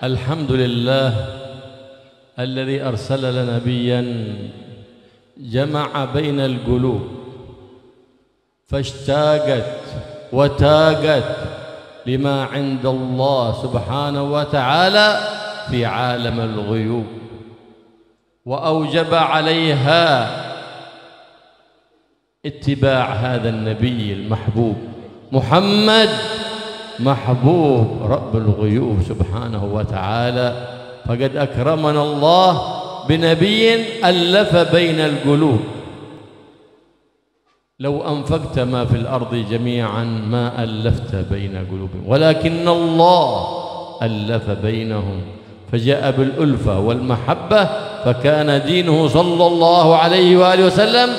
الحمد لله الذي أرسل لنا نبيا جمع بين القلوب فاشتاقت وتاقت لما عند الله سبحانه وتعالى في عالم الغيوب، وأوجب عليها اتباع هذا النبي المحبوب محمد، محبوب رب الغيوب سبحانه وتعالى. فقد أكرمنا الله بنبي ألف بين القلوب. لو أنفقت ما في الأرض جميعا ما ألفت بين قلوبهم، ولكن الله ألف بينهم فجاء بالألفة والمحبة، فكان دينه صلى الله عليه وآله وسلم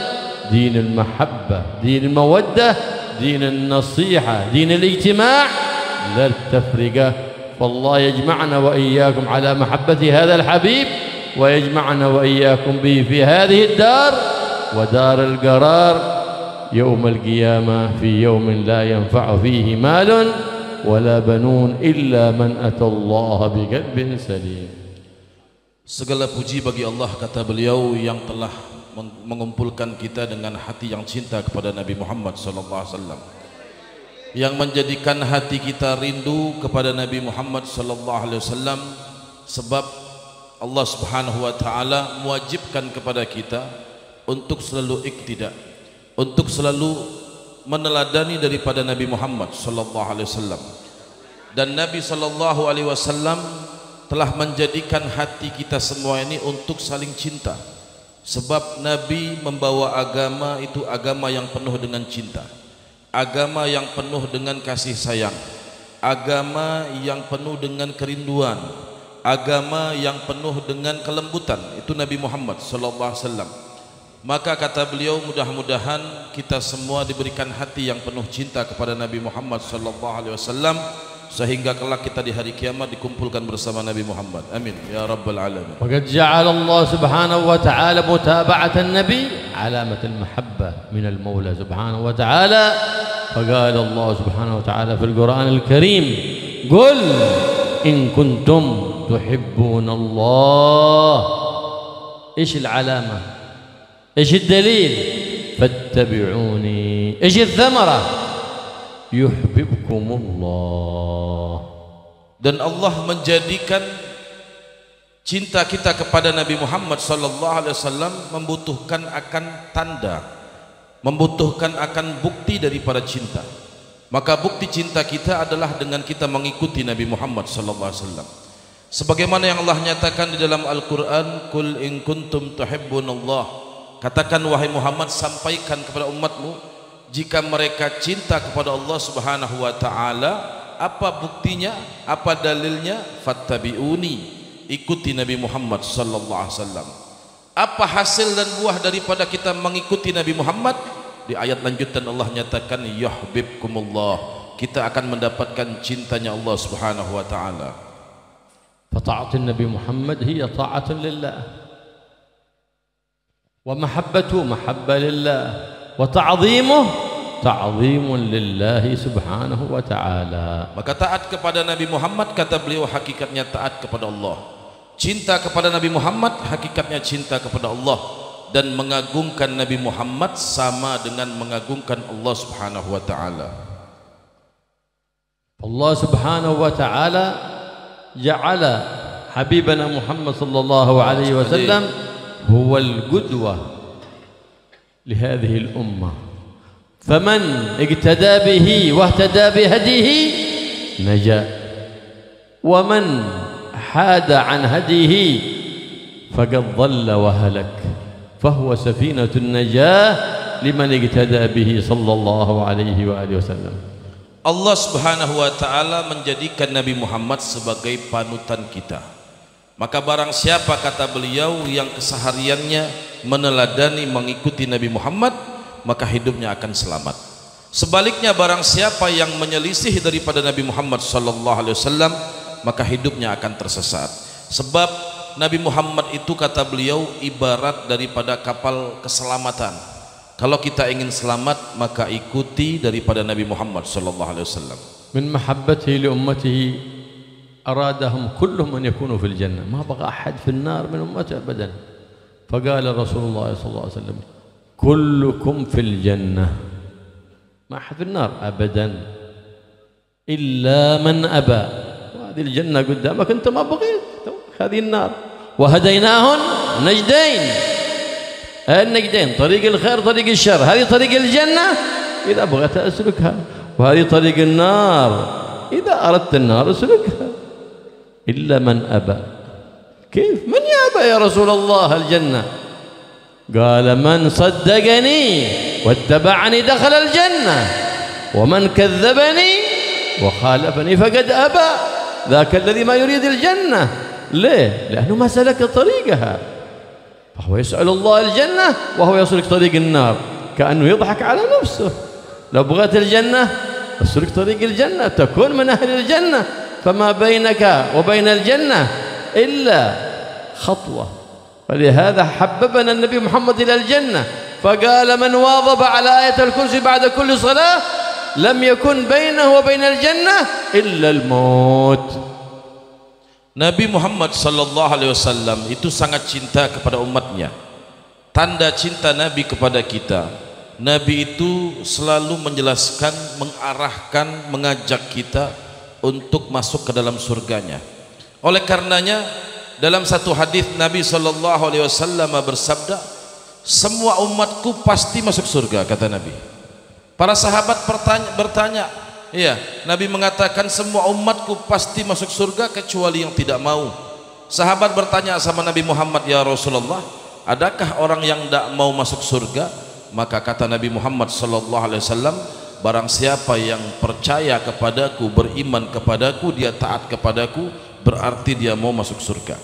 دين المحبة، دين المودة، دين النصيحة، دين الاجتماع لا التفرقة. فالله يجمعنا وإياكم على محبة هذا الحبيب، ويجمعنا وإياكم به في هذه الدار ودار القرار يوم القيامة، في يوم لا ينفع فيه مال ولا بنون إلا من أتى الله بقلب سليم. Segala puji bagi Allah, kata beliau, yang telah mengumpulkan kita dengan hati yang cinta kepada Nabi Muhammad SAW, yang menjadikan hati kita rindu kepada Nabi Muhammad SAW, sebab Allah Subhanahu wa Ta'ala mewajibkan kepada kita untuk selalu iktida, untuk selalu meneladani daripada Nabi Muhammad SAW. Dan Nabi SAW telah menjadikan hati kita semua ini untuk saling cinta, sebab Nabi membawa agama itu agama yang penuh dengan cinta, agama yang penuh dengan kasih sayang, agama yang penuh dengan kerinduan, agama yang penuh dengan kelembutan. Itu Nabi Muhammad SAW. Maka kata beliau, mudah-mudahan kita semua diberikan hati yang penuh cinta kepada Nabi Muhammad SAW, sehingga kelak kita di hari kiamat dikumpulkan bersama Nabi Muhammad. Amin ya rabbal alamin. وقد جعل الله سبحانه وتعالى متابعة النبي علامة المحبة من المولى سبحانه وتعالى. فقال الله سبحانه وتعالى في القرآن الكريم: قل إن كنتم تحبون الله. إيش العلامة؟ إيش الدليل؟ فاتبعوني. إيش الثمرة؟ يحببكم الله. Dan Allah menjadikan cinta kita kepada Nabi Muhammad SAW membutuhkan akan tanda, membutuhkan akan bukti daripada cinta. Maka bukti cinta kita adalah dengan kita mengikuti Nabi Muhammad SAW. Sebagaimana yang Allah nyatakan di dalam Al-Quran, Qul in kuntum tuhibbunallah. Katakan wahai Muhammad, sampaikan kepada umatmu, jika mereka cinta kepada Allah Subhanahu wa Ta'ala, apa buktinya, apa dalilnya? Fattabi'uni, ikuti Nabi Muhammad sallallahu alaihi wasallam. Apa hasil dan buah daripada kita mengikuti Nabi Muhammad? Di ayat lanjutan Allah nyatakan yuhibbukumullah, kita akan mendapatkan cintanya Allah Subhanahu wa Ta'ala. فطاعة النبي محمد هي طاعة لله، ومحبته محبة لله، وتعظيمه تعظيم لله سبحانه وتعالى. Maka taat kepada Nabi Muhammad, kata beliau, hakikatnya taat kepada Allah. Cinta kepada Nabi Muhammad hakikatnya cinta kepada Allah, dan mengagungkan Nabi Muhammad sama dengan mengagungkan Allah Subhanahu wa Ta'ala. Allah Subhanahu wa Ta'ala ja'ala habibana Muhammad sallallahu alaihi wasallam huwa al-qudwah li hadhihi al-ummah. Faman iqtada bihi wa ihtada bihadihi naja, wa man hada an hadihi faqad dhalla wa halak. Fahuwa safinatun najah liman iqtada bihi sallallahu alaihi wa alihi wasallam. Allah Subhanahu wa Ta'ala menjadikan Nabi Muhammad sebagai panutan kita. Maka barang siapa, kata beliau, yang kesehariannya meneladani mengikuti Nabi Muhammad, maka hidupnya akan selamat. Sebaliknya barang siapa yang menyelisih daripada Nabi Muhammad SAW, maka hidupnya akan tersesat. Sebab Nabi Muhammad itu, kata beliau, ibarat daripada kapal keselamatan. Kalau kita ingin selamat, maka ikuti daripada Nabi Muhammad SAW. من محبته لأمته أرادهم كلهم أن يكونوا في الجنة، ما بقى أحد في النار من أمته أبدا. فقال رسول الله صلى الله عليه وسلم كلكم في الجنة، ما أحد في النار أبدا إلا من أبى. وهذه الجنة قدامك أنت ما بغيت، هذه النار. وهديناهن نجدين، النجدين طريق الخير طريق الشر، هذه طريق الجنة إذا بغيت أسلكها، وهذه طريق النار إذا أردت النار أسلكها. إلا من أبى. كيف من يأبى يا رسول الله الجنة؟ قال من صدقني واتبعني دخل الجنة، ومن كذبني وخالفني فقد أبى. ذاك الذي ما يريد الجنة. ليه؟ لأنه ما سلك طريقها، فهو يسأل الله الجنة وهو يسلك طريق النار، كأنه يضحك على نفسه. لو بغيت الجنة اسلك طريق الجنة تكون من أهل الجنة، فما بينك وبين الجنة إلا خطوة. ولهذا حببنا النبي محمد إلى الجنة، فقال من واظب على آية الكرسي بعد كل صلاة لم يكن بينه وبين الجنة إلا الموت. Nabi Muhammad sallallahu alaihi wasallam itu sangat cinta kepada umatnya. Tanda cinta Nabi kepada kita, Nabi itu selalu menjelaskan, mengarahkan, mengajak kita untuk masuk ke dalam surganya. Oleh karenanya dalam satu hadis Nabi sallallahu alaihi wasallam bersabda, semua umatku pasti masuk surga, kata Nabi. Para sahabat bertanya, iya, Nabi mengatakan semua umatku pasti masuk surga kecuali yang tidak mau. Sahabat bertanya sama Nabi Muhammad, ya Rasulullah, adakah orang yang tidak mau masuk surga? Maka kata Nabi Muhammad sallallahu alaihi wasallam, barang siapa yang percaya kepadaku, beriman kepadaku, dia taat kepadaku, berarti dia mau masuk surga.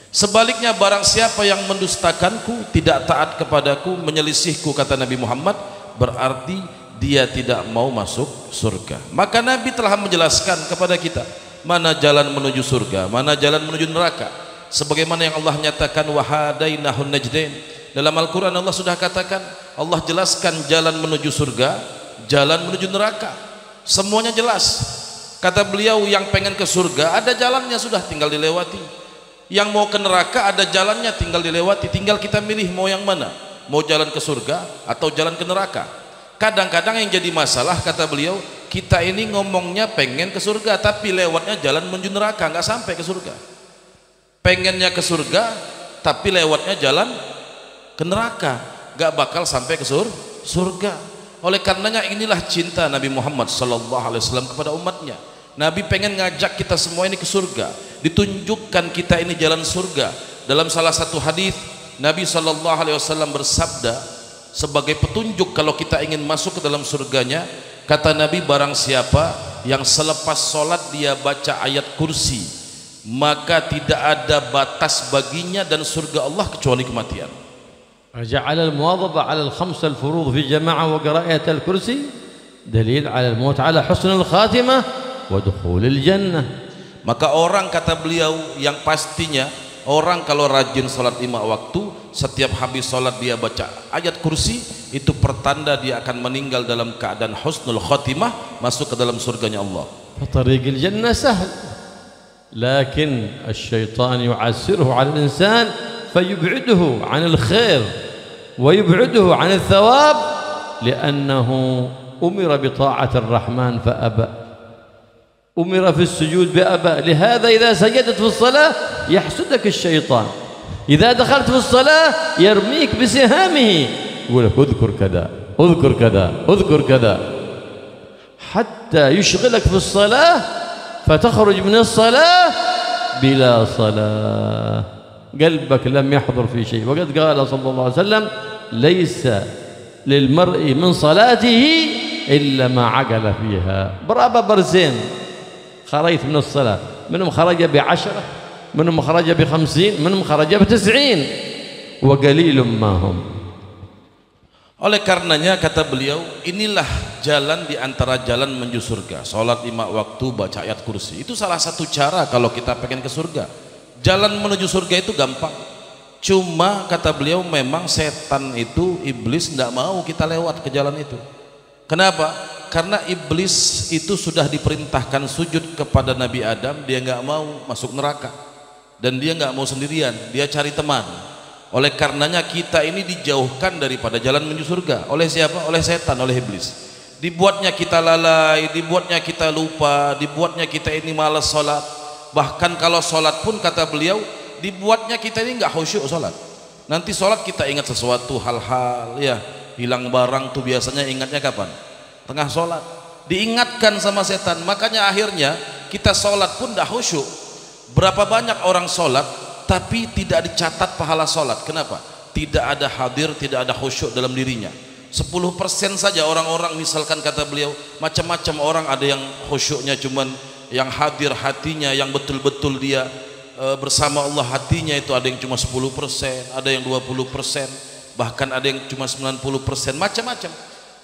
Sebaliknya barang siapa yang mendustakanku, tidak taat kepadaku, menyelisihku, kata Nabi Muhammad, berarti dia tidak mau masuk surga. Maka Nabi telah menjelaskan kepada kita mana jalan menuju surga, mana jalan menuju neraka. Sebagaimana yang Allah nyatakan wahadainahun najdain. Dalam Al-Quran Allah sudah katakan, Allah jelaskan jalan menuju surga, jalan menuju neraka. Semuanya jelas. Kata beliau, yang pengen ke surga ada jalannya, sudah tinggal dilewati. Yang mau ke neraka ada jalannya, tinggal dilewati. Tinggal kita milih mau yang mana, mau jalan ke surga atau jalan ke neraka. Kadang-kadang yang jadi masalah, kata beliau, kita ini ngomongnya pengen ke surga tapi lewatnya jalan menuju neraka, nggak sampai ke surga. Pengennya ke surga tapi lewatnya jalan ke neraka, nggak bakal sampai ke surga. Oleh karenanya inilah cinta Nabi Muhammad sallallahu alaihi wasallam kepada umatnya. Nabi pengen ngajak kita semua ini ke surga, ditunjukkan kita ini jalan surga. Dalam salah satu hadis Nabi sallallahu alaihi wasallam bersabda sebagai petunjuk kalau kita ingin masuk ke dalam surganya, kata Nabi, barang siapa yang selepas sholat dia baca ayat kursi, maka tidak ada batas baginya dan surga Allah kecuali kematian. جعل المواظبة على الخمس الفروض في جماعة وقراءة الكرسي دليل على الموت على حسن الخاتمة ودخول الجنة. Maka orang, kata beliau, yang pastinya orang kalau rajin sholat 5 waktu, setiap habis sholat dia baca ayat kursi, itu pertanda dia akan meninggal dalam keadaan husnul khatimah, masuk ke dalam surganya Allah. طريق الجنة سهل لكن الشيطان يعسره على الإنسان فيبعده عن الخير ويبعده عن الثواب لأنه أمر بطاعة الرحمن فأبى، أمر في السجود بأبى. لهذا إذا سجدت في الصلاة يحسدك الشيطان، إذا دخلت في الصلاة يرميك بسهامه، يقول لك اذكر كذا اذكر كذا اذكر كذا، حتى يشغلك في الصلاة فتخرج من الصلاة بلا صلاة، قلبك لم يحضر في شيء. وقد قال صلى الله عليه وسلم ليس للمرء من صلاته إلا ما عقل فيها. برابة برزين خرجت من الصلاة، منهم خرج ب10، منهم خرج ب50، منهم خرج ب90، وقليل ما هم. Oleh karenanya kata beliau, inilah jalan di antara jalan menuju surga. Salat 5 waktu, baca ayat kursi. Itu salah satu cara kalau kita pengen ke surga. Jalan menuju surga itu gampang. Cuma kata beliau memang setan itu, iblis tidak mau kita lewat ke jalan itu. Kenapa? Karena iblis itu sudah diperintahkan sujud kepada Nabi Adam, dia nggak mau masuk neraka dan dia nggak mau sendirian, dia cari teman. Oleh karenanya kita ini dijauhkan daripada jalan menuju surga. Oleh siapa? Oleh setan, oleh iblis. Dibuatnya kita lalai, dibuatnya kita lupa, dibuatnya kita ini malas sholat. Bahkan kalau sholat pun kata beliau, dibuatnya kita ini nggak khusyuk sholat. Nanti sholat kita ingat sesuatu hal-hal, ya hilang barang tuh biasanya ingatnya kapan? Tengah sholat, diingatkan sama setan. Makanya akhirnya kita sholat pun dah khusyuk. Berapa banyak orang sholat tapi tidak dicatat pahala sholat. Kenapa? Tidak ada hadir, tidak ada khusyuk dalam dirinya. 10% saja orang-orang, misalkan kata beliau, macam-macam orang, ada yang khusyuknya cuman yang hadir hatinya, yang betul-betul dia bersama Allah hatinya itu ada yang cuma 10%, ada yang 20%, bahkan ada yang cuma 90%, macam-macam.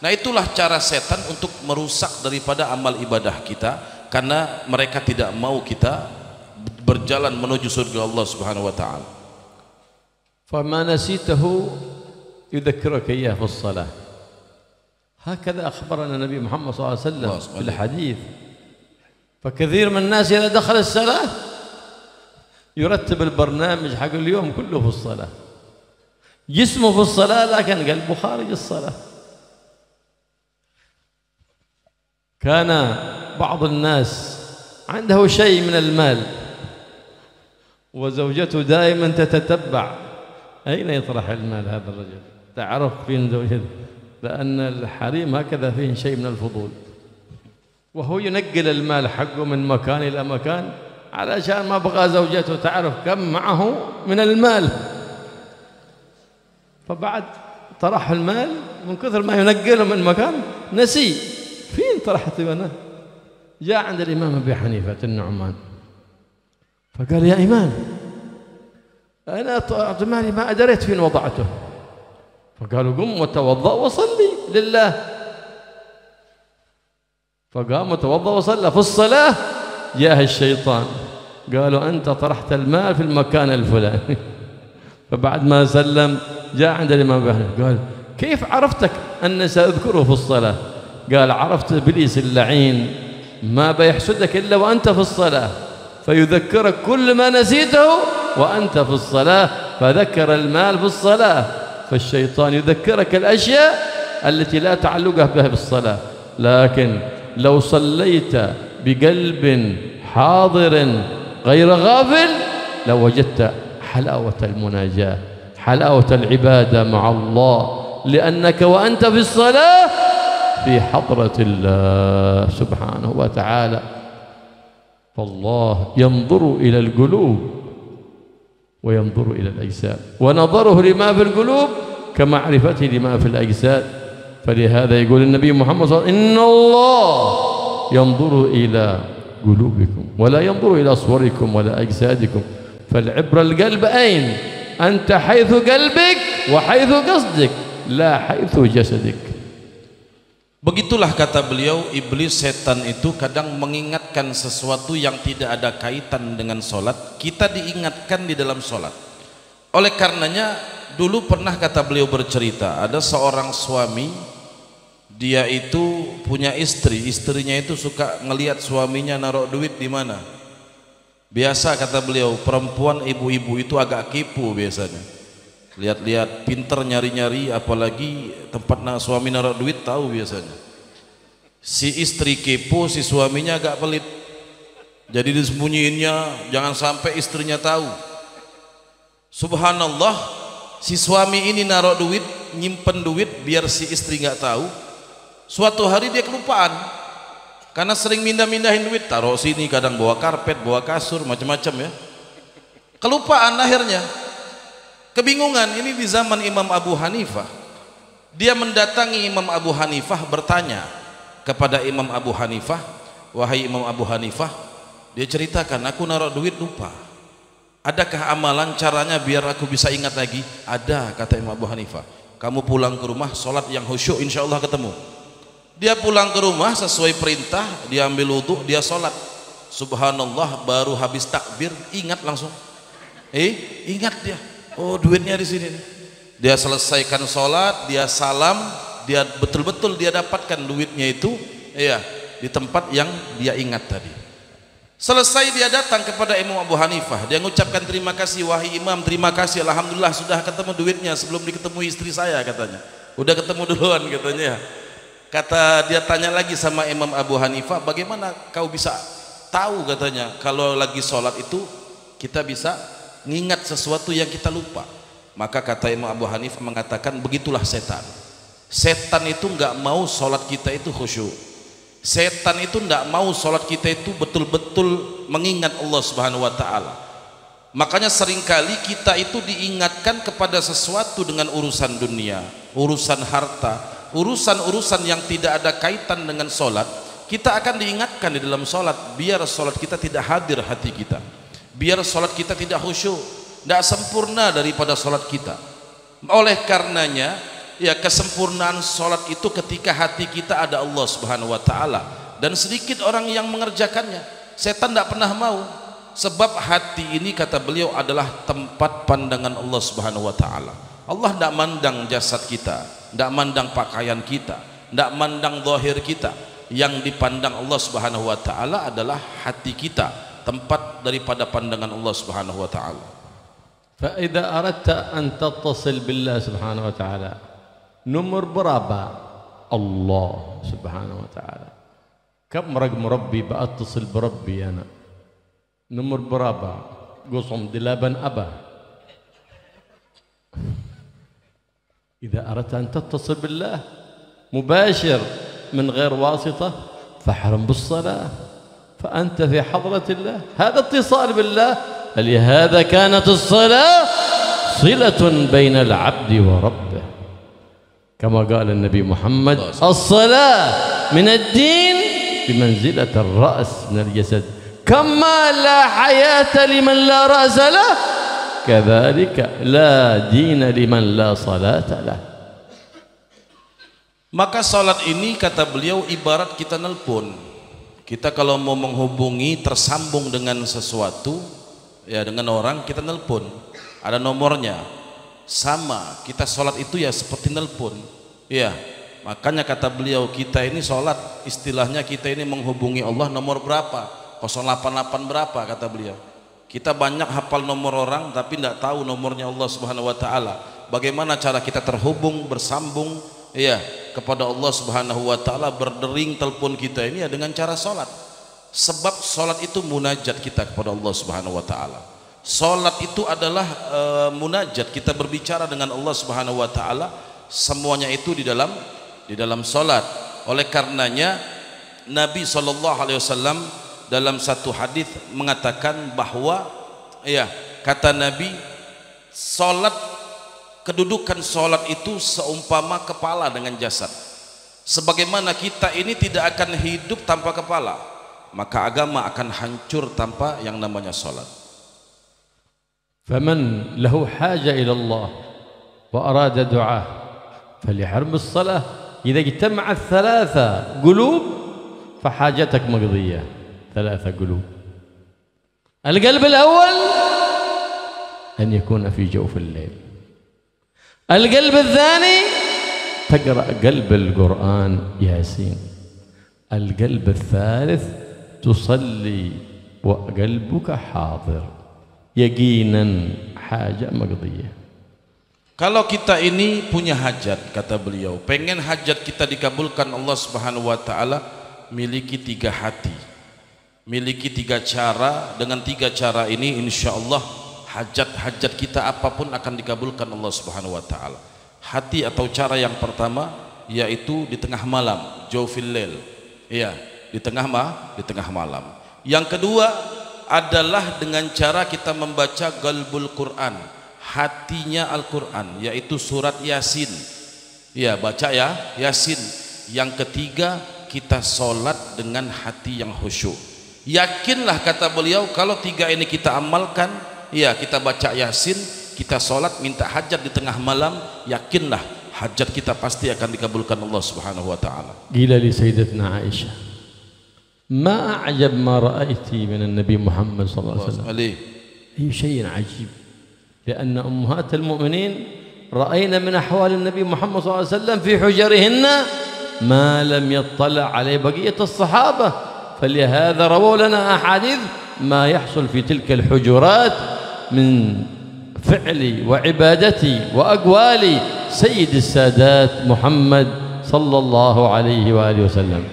Nah itulah cara setan untuk merusak daripada amal ibadah kita, karena mereka tidak mau kita berjalan menuju surga Allah Subhanahu wa taala. فما نسيته يذكرك إياه في الصلاة. هكذا أخبرنا النبي محمد صلى الله عليه وسلم في الحديث. فكثير من الناس إذا دخل الصلاة يرتب البرنامج حق اليوم كله في الصلاة. جسمه في الصلاة لكن قلبه خارج الصلاة. كان بعض الناس عنده شيء من المال وزوجته دائما تتتبع أين يطرح المال هذا الرجل، تعرف فين زوجته، لأن الحريم هكذا فيه شيء من الفضول، وهو ينقل المال حقه من مكان إلى مكان علشان ما بغى زوجته تعرف كم معه من المال. فبعد طرح المال من كثر ما ينقله من مكان نسي فين طرحت أنا. جاء عند الإمام أبي حنيفة النعمان فقال يا إمام أنا طلعت مالي ما أدريت فين وضعته. فقالوا قم وتوضأ وصلي لله. فقام وتوضأ وصلى. في الصلاة جاء الشيطان قالوا أنت طرحت المال في المكان الفلاني. فبعد ما سلم جاء عند الإمام أبي حنيفة قال كيف عرفتك أن سأذكره في الصلاة؟ قال عرفت إبليس اللعين ما بيحسدك إلا وأنت في الصلاة فيذكرك كل ما نسيته وأنت في الصلاة، فذكر المال في الصلاة. فالشيطان يذكرك الأشياء التي لا تعلق بها بالصلاة، لكن لو صليت بقلب حاضر غير غافل لوجدت حلاوة المناجاة، حلاوة العبادة مع الله، لأنك وأنت في الصلاة في حضرة الله سبحانه وتعالى. فالله ينظر إلى القلوب وينظر إلى الأجساد، ونظره لما في القلوب كمعرفته لما في الأجساد. فلهذا يقول النبي محمد صلى الله عليه وسلم إن الله ينظر إلى قلوبكم ولا ينظر إلى صوركم ولا أجسادكم. فالعبرة القلب أين؟ أنت حيث قلبك وحيث قصدك لا حيث جسدك. Begitulah kata beliau, iblis setan itu kadang mengingatkan sesuatu yang tidak ada kaitan dengan sholat. Kita diingatkan di dalam sholat. Oleh karenanya dulu pernah kata beliau bercerita, ada seorang suami, dia itu punya istri, istrinya itu suka ngelihat suaminya naruh duit di mana. Biasa kata beliau, perempuan ibu-ibu itu agak kipu biasanya. Lihat-lihat, pinter nyari-nyari, apalagi tempat suami naruh duit tahu biasanya. Si istri kepo, si suaminya agak pelit. Jadi disembunyiinnya, jangan sampai istrinya tahu. Subhanallah, si suami ini naruh duit, nyimpen duit biar si istri nggak tahu. Suatu hari dia kelupaan, karena sering mindah-mindahin duit, taruh sini, kadang bawa karpet, bawa kasur, macam-macam ya. Kelupaan akhirnya. Kebingungan, ini di zaman Imam Abu Hanifah. Dia mendatangi Imam Abu Hanifah bertanya kepada Imam Abu Hanifah, wahai Imam Abu Hanifah, dia ceritakan, aku naruh duit lupa. Adakah amalan caranya biar aku bisa ingat lagi? Ada, kata Imam Abu Hanifah. Kamu pulang ke rumah, sholat yang khusyuk, insya Allah ketemu. Dia pulang ke rumah sesuai perintah, dia ambil wudhu, dia sholat. Subhanallah, baru habis takbir, ingat langsung. Ingat dia. Oh, duitnya di sini. Dia selesaikan sholat, dia salam, dia betul-betul dia dapatkan duitnya itu ya, di tempat yang dia ingat tadi. Selesai dia datang kepada Imam Abu Hanifah, dia mengucapkan terima kasih, wahai Imam, terima kasih, alhamdulillah sudah ketemu duitnya sebelum diketemu istri saya, katanya. Udah ketemu duluan, katanya. Kata dia tanya lagi sama Imam Abu Hanifah, bagaimana kau bisa tahu, katanya, kalau lagi sholat itu kita bisa ngingat sesuatu yang kita lupa. Maka kata Imam Abu Hanifah mengatakan, begitulah setan. Setan itu nggak mau sholat kita itu khusyuk. Setan itu nggak mau sholat kita itu betul-betul mengingat Allah Subhanahu Wa Taala. Makanya seringkali kita itu diingatkan kepada sesuatu dengan urusan dunia, urusan harta, urusan-urusan yang tidak ada kaitan dengan sholat. Kita akan diingatkan di dalam sholat, biar sholat kita tidak hadir hati kita, biar sholat kita tidak khusyuk, tidak sempurna daripada sholat kita. Oleh karenanya, ya, kesempurnaan sholat itu ketika hati kita ada Allah Subhanahu Wa Taala, dan sedikit orang yang mengerjakannya. Setan tidak pernah mau, sebab hati ini, kata beliau, adalah tempat pandangan Allah Subhanahu Wa Taala. Allah tidak mandang jasad kita, tidak mandang pakaian kita, tidak mandang zahir kita. Yang dipandang Allah Subhanahu Wa Taala adalah hati kita, tempat daripada pandangan Allah Subhanahu Wa Taala. فإذا أردت أن تتصل بالله سبحانه وتعالى نمر برابع الله سبحانه وتعالى. كم رقم ربي بأتصل بربي أنا؟ نمر برابع قصم دلابا أبا. إذا أردت أن تتصل بالله مباشر من غير واسطة فاحرم بالصلاة، فأنت في حضرة الله، هذا اتصال بالله. لهذا كانت الصلاة صلة بين العبد وربه، كما قال النبي محمد: الصلاة من الدين بمنزلة الرأس من الجسد، كما لا حياة لمن لا رأس له كذلك لا دين لمن لا صلاة له. Maka salat ini, kata beliau, ibarat kita nelpon. Kita kalau mau menghubungi, tersambung dengan sesuatu, ya, dengan orang, kita nelpon, ada nomornya. Sama, kita sholat itu ya seperti nelpon, ya. Makanya kata beliau, kita ini sholat, istilahnya kita ini menghubungi Allah nomor berapa, 088 berapa, kata beliau. Kita banyak hafal nomor orang tapi tidak tahu nomornya Allah Subhanahu Wa Taala. Bagaimana cara kita terhubung, bersambung, ya, kepada Allah Subhanahu Wa Taala, berdering telepon kita ini ya dengan cara sholat. Sebab sholat itu munajat kita kepada Allah Subhanahu Wa Taala. Sholat itu adalah munajat, kita berbicara dengan Allah Subhanahu Wa Taala. Semuanya itu di dalam sholat. Oleh karenanya Nabi SAW dalam satu hadis mengatakan bahwa, ya, kata Nabi, sholat, kedudukan sholat itu seumpama kepala dengan jasad. Sebagaimana kita ini tidak akan hidup tanpa kepala, maka agama akan hancur tanpa yang namanya sholat. فمن له حاجة إلى الله وأراد دعاء فليحرم الصلاة. إذا اجتمع الثلاثة قلوب فحاجتك مقضية. 3 قلوب. القلب الأول أن يكون في جوف الليل. القلب الثاني تقرأ قلب القرآن ياسين. القلب الثالث تصلي وقلبك حاضر يقينا حاجة مقضية. Kalau kita ini punya hajat, kata beliau, pengen hajat kita dikabulkan Allah Subhanahu Wa Taala, miliki 3 hati, miliki 3 cara. Dengan 3 cara ini insya Allah hajat-hajat kita apapun akan dikabulkan Allah Subhanahu Wa Taala. Hati atau cara yang pertama yaitu di tengah malam, jawfil lail, ya, di tengah malam. Yang kedua adalah dengan cara kita membaca qalbul Quran, hatinya Al-Quran, yaitu surat Yasin, ya, baca ya Yasin. Yang ketiga, kita sholat dengan hati yang khusyuk. Yakinlah, kata beliau, kalau 3 ini kita amalkan, ya, kita baca Yasin, kita sholat, minta hajat di tengah malam, yakinlah hajat kita pasti akan dikabulkan Allah Subhanahu Wa Taala. Qila li sayyidatina Aisyah, ما أعجب ما رأيت من النبي محمد صلى الله عليه وسلم. هي شيء عجيب، لأن أمهات المؤمنين رأينا من أحوال النبي محمد صلى الله عليه وسلم في حجرهن ما لم يطلع عليه بقية الصحابة. فلهذا رووا لنا أحاديث ما يحصل في تلك الحجرات من فعل وعبادة وأقوال سيد السادات محمد صلى الله عليه وآله وسلم.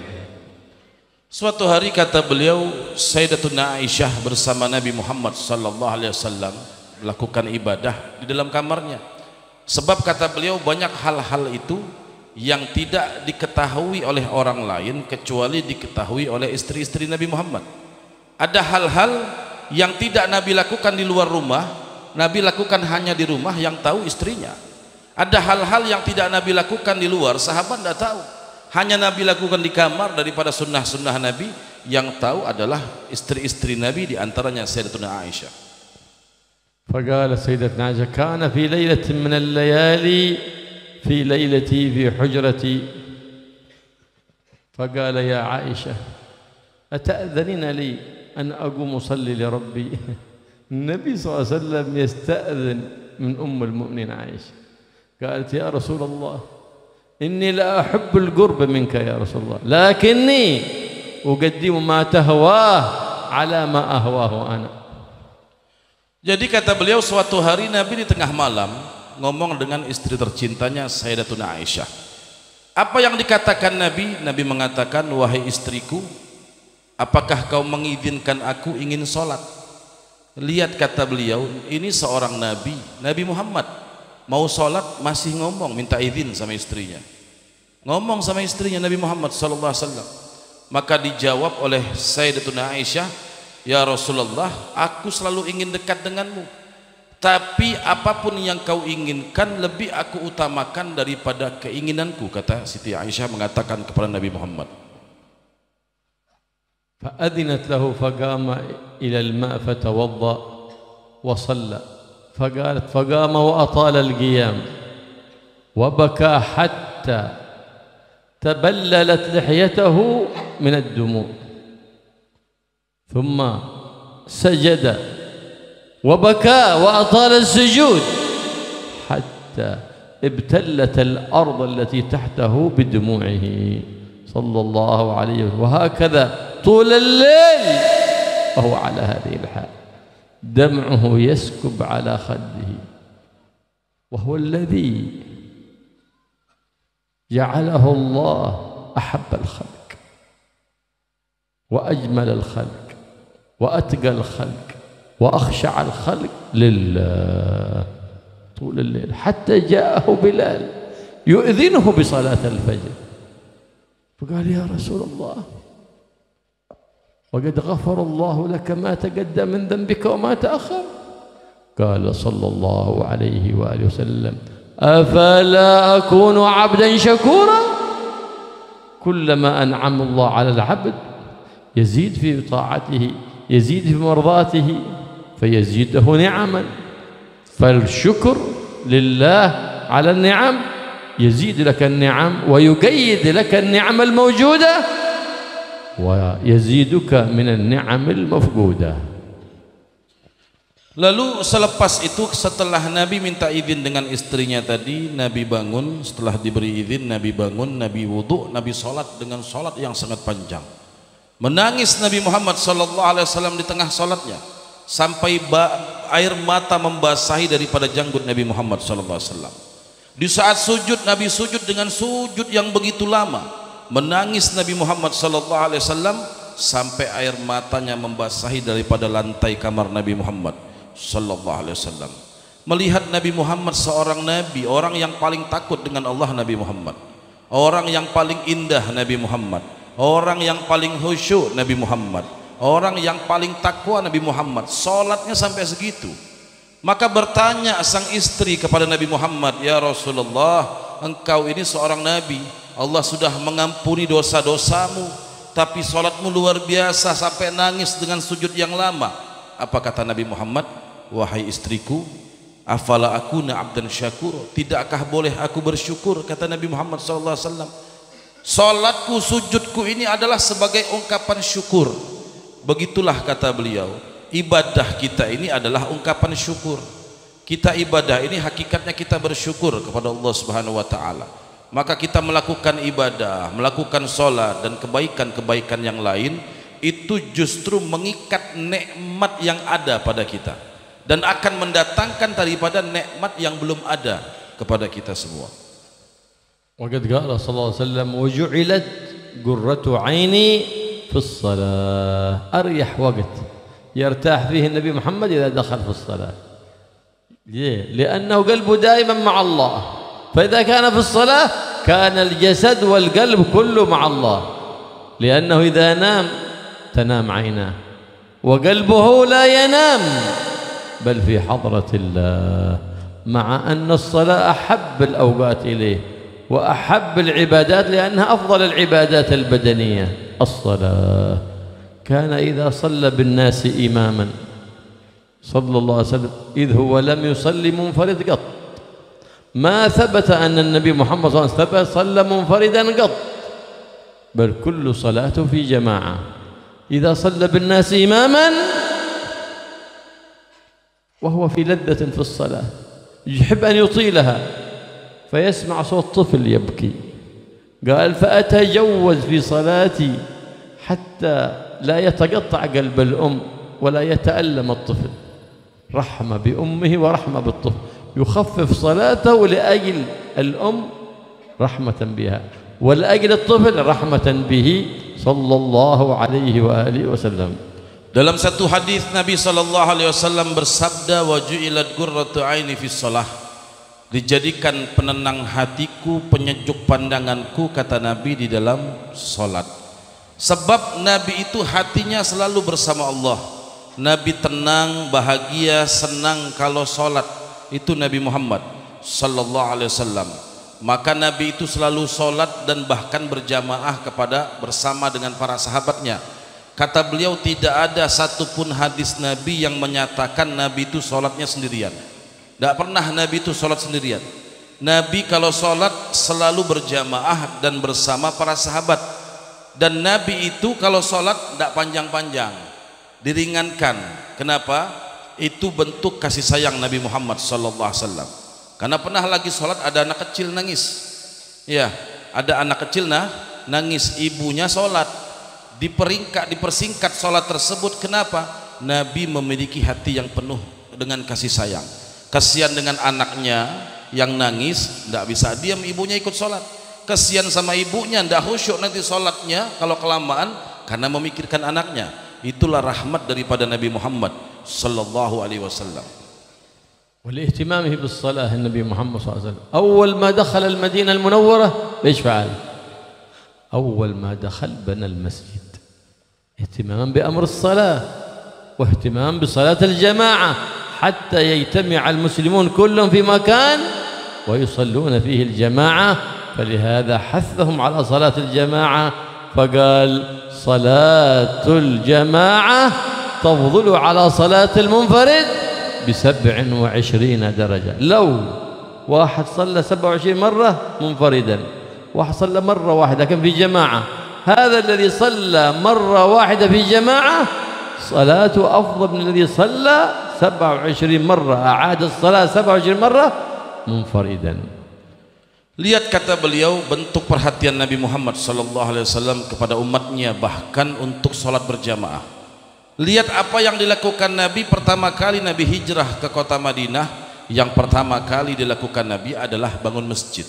Suatu hari kata beliau, Sayyidatuna Aisyah bersama Nabi Muhammad sallallahu alaihi wasallam melakukan ibadah di dalam kamarnya. Sebab kata beliau banyak hal-hal itu yang tidak diketahui oleh orang lain kecuali diketahui oleh istri-istri Nabi Muhammad. Ada hal-hal yang tidak Nabi lakukan di luar rumah, Nabi lakukan hanya di rumah, yang tahu istrinya. Ada hal-hal yang tidak Nabi lakukan di luar, sahabat tidak tahu, hanya Nabi lakukan di kamar. Daripada sunnah-sunnah Nabi, yang tahu adalah istri-istri Nabi, di antaranya Sayyidatuna Aisyah. فقال سيدتنا عائشة كان في ليلة من الليالي في ليلتي في حجرتي فقال يا عائشة أتأذنين لي أن أقوم أصلي لربي. النبي صلى الله عليه وسلم يستأذن من أم المؤمنين عائشة. قالت يا رسول الله إني لا أحب القرب منك يا رسول الله لكني أقدم ما تهواه على ما أهواه أنا. Jadi kata beliau, suatu hari Nabi di tengah malam ngomong dengan istri tercintanya Sayyidatuna Aisyah. Apa yang dikatakan Nabi? Nabi mengatakan, wahai istriku, apakah kau mengizinkan aku ingin sholat? Lihat kata beliau, ini seorang Nabi, Nabi Muhammad mau sholat masih ngomong minta izin sama istrinya, ngomong sama istrinya Nabi Muhammad SAW. Maka dijawab oleh Sayyidatuna Aisyah, ya Rasulullah, aku selalu ingin dekat denganmu, tapi apapun yang kau inginkan lebih aku utamakan daripada keinginanku, kata Siti Aisyah mengatakan kepada Nabi Muhammad. فأذنت له فقام إلى الماء فتوضأ وصلى. فقالت فقام وأطال القيام وبكى حتى تبللت لحيته من الدموع، ثم سجد وبكى وأطال السجود حتى ابتلت الأرض التي تحته بدموعه صلى الله عليه وسلم. وهكذا طول الليل وهو على هذه الحال، دمعه يسكب على خده، وهو الذي جعله الله أحب الخلق وأجمل الخلق وأتقى الخلق وأخشع الخلق لله طول الليل، حتى جاءه بلال يؤذنه بصلاة الفجر فقال يا رسول الله وقد غفر الله لك ما تقدم من ذنبك وما تأخر. قال صلى الله عليه وآله وسلم أفلا أكون عبدا شكورا. كلما أنعم الله على العبد يزيد في طاعته، يزيد في مرضاته، فيزيده نعما. فالشكر لله على النعم يزيد لك النعم ويقيد لك النعم الموجودة ويزيدك من النعم المفقودة. Lalu selepas itu, setelah Nabi minta izin dengan istrinya tadi, Nabi bangun. Setelah diberi izin, Nabi bangun, Nabi wudhu, Nabi sholat dengan sholat yang sangat panjang. Menangis Nabi Muhammad SAW di tengah sholatnya sampai air mata membasahi daripada janggut Nabi Muhammad SAW. Di saat sujud, Nabi sujud dengan sujud yang begitu lama. Menangis Nabi Muhammad SAW sampai air matanya membasahi daripada lantai kamar Nabi Muhammad SAW. Melihat Nabi Muhammad seorang Nabi, orang yang paling takut dengan Allah, Nabi Muhammad, orang yang paling indah, Nabi Muhammad, orang yang paling khusyuk, Nabi Muhammad, orang yang paling takwa, Nabi Muhammad, sholatnya sampai segitu. Maka bertanya sang istri kepada Nabi Muhammad, ya Rasulullah, engkau ini seorang Nabi, Allah sudah mengampuni dosa-dosamu, tapi sholatmu luar biasa sampai nangis dengan sujud yang lama. Apa kata Nabi Muhammad? Wahai istriku, afala akuna abdan syakur, tidakkah boleh aku bersyukur? Kata Nabi Muhammad SAW, salatku, sujudku ini adalah sebagai ungkapan syukur. Begitulah kata beliau, ibadah kita ini adalah ungkapan syukur. Kita ibadah ini hakikatnya kita bersyukur kepada Allah Subhanahu wa taala. maka kita melakukan ibadah, melakukan sholat dan kebaikan-kebaikan yang lain itu justru mengikat nikmat yang ada pada kita dan akan mendatangkan daripada nikmat yang belum ada kepada kita semua. وقد قال صلى الله عليه وسلم وجعلت قرة عيني في الصلاة. أريح وقت يرتاح فيه النبي محمد إذا دخل في الصلاة. ليه؟ لأنه قلبه دائما مع الله، فإذا كان في الصلاة كان الجسد والقلب كله مع الله، لأنه إذا نام تنام عيناه وقلبه لا ينام بل في حضرة الله، مع أن الصلاة أحب الأوقات إليه وأحب العبادات لأنها أفضل العبادات البدنية. الصلاة كان إذا صلى بالناس إماما صلى الله عليه وسلم إذ هو لم يصلي منفرد قط، ما ثبت أن النبي محمد صلى الله عليه وسلم صلى منفردا قط، بل كل صلاته في جماعة. إذا صلى بالناس إماما وهو في لذة في الصلاة يحب أن يطيلها فيسمع صوت طفل يبكي، قال فأتجوز في صلاتي حتى لا يتقطع قلب الأم ولا يتألم الطفل، رحمة بأمه ورحمة بالطفل، يخفف صلاته لأجل الأم رحمة بها ولأجل الطفل رحمة به صلى الله عليه وآله وسلم. Dalam satu hadis Nabi sallallahu alaihi wasallam bersabda, wa ju'ilat qurratu aini fis shalah, dijadikan penenang hatiku, penyejuk pandanganku, kata Nabi, di dalam salat. Sebab Nabi itu hatinya selalu bersama Allah. Nabi tenang, bahagia, senang kalau salat. Itu Nabi Muhammad sallallahu alaihi wasallam. Maka Nabi itu selalu salat dan bahkan berjamaah bersama dengan para sahabatnya. Kata beliau, tidak ada satupun hadis Nabi yang menyatakan Nabi itu sholatnya sendirian. Tidak pernah Nabi itu sholat sendirian. Nabi kalau sholat selalu berjamaah dan bersama para sahabat. Dan Nabi itu kalau sholat tidak panjang-panjang, diringankan. Kenapa? Itu bentuk kasih sayang Nabi Muhammad SAW. Karena pernah lagi sholat ada anak kecil nangis. Ya, ada anak kecil nangis, ibunya sholat. Dipersingkat sholat tersebut. Kenapa? Nabi memiliki hati yang penuh dengan kasih sayang. Kasihan dengan anaknya yang nangis, tidak bisa diam, ibunya ikut sholat. Kasihan sama ibunya, tidak khusyuk nanti sholatnya kalau kelamaan karena memikirkan anaknya. Itulah rahmat daripada Nabi Muhammad sallallahu alaihi wasallam. والاهتمامه بالصلاة النبي محمد صلى الله عليه وسلم أول ما دخل المدينة المنورة إيش فعل؟ أول ما دخل بنى المسجد، اهتمام بأمر الصلاة واهتمام بصلاة الجماعة حتى يجتمع المسلمون كلهم في مكان ويصلون فيه الجماعة. فلهذا حثهم على صلاة الجماعة فقال صلاة الجماعة تفضل على صلاة المنفرد ب27 درجة. لو واحد صلى 27 مرة منفردا، واحد صلى مرة واحدة لكن في جماعة، هذا الذي صلى مرة واحدة في جماعة صلاته أفضل من الذي صلى 27 مرة أعاد الصلاة 27 مرة منفردا. Lihat, kata beliau, bentuk perhatian Nabi Muhammad SAW kepada umatnya, bahkan untuk sholat berjamaah. Lihat apa yang dilakukan Nabi pertama kali Nabi hijrah ke kota Madinah. Yang pertama kali dilakukan Nabi adalah bangun masjid.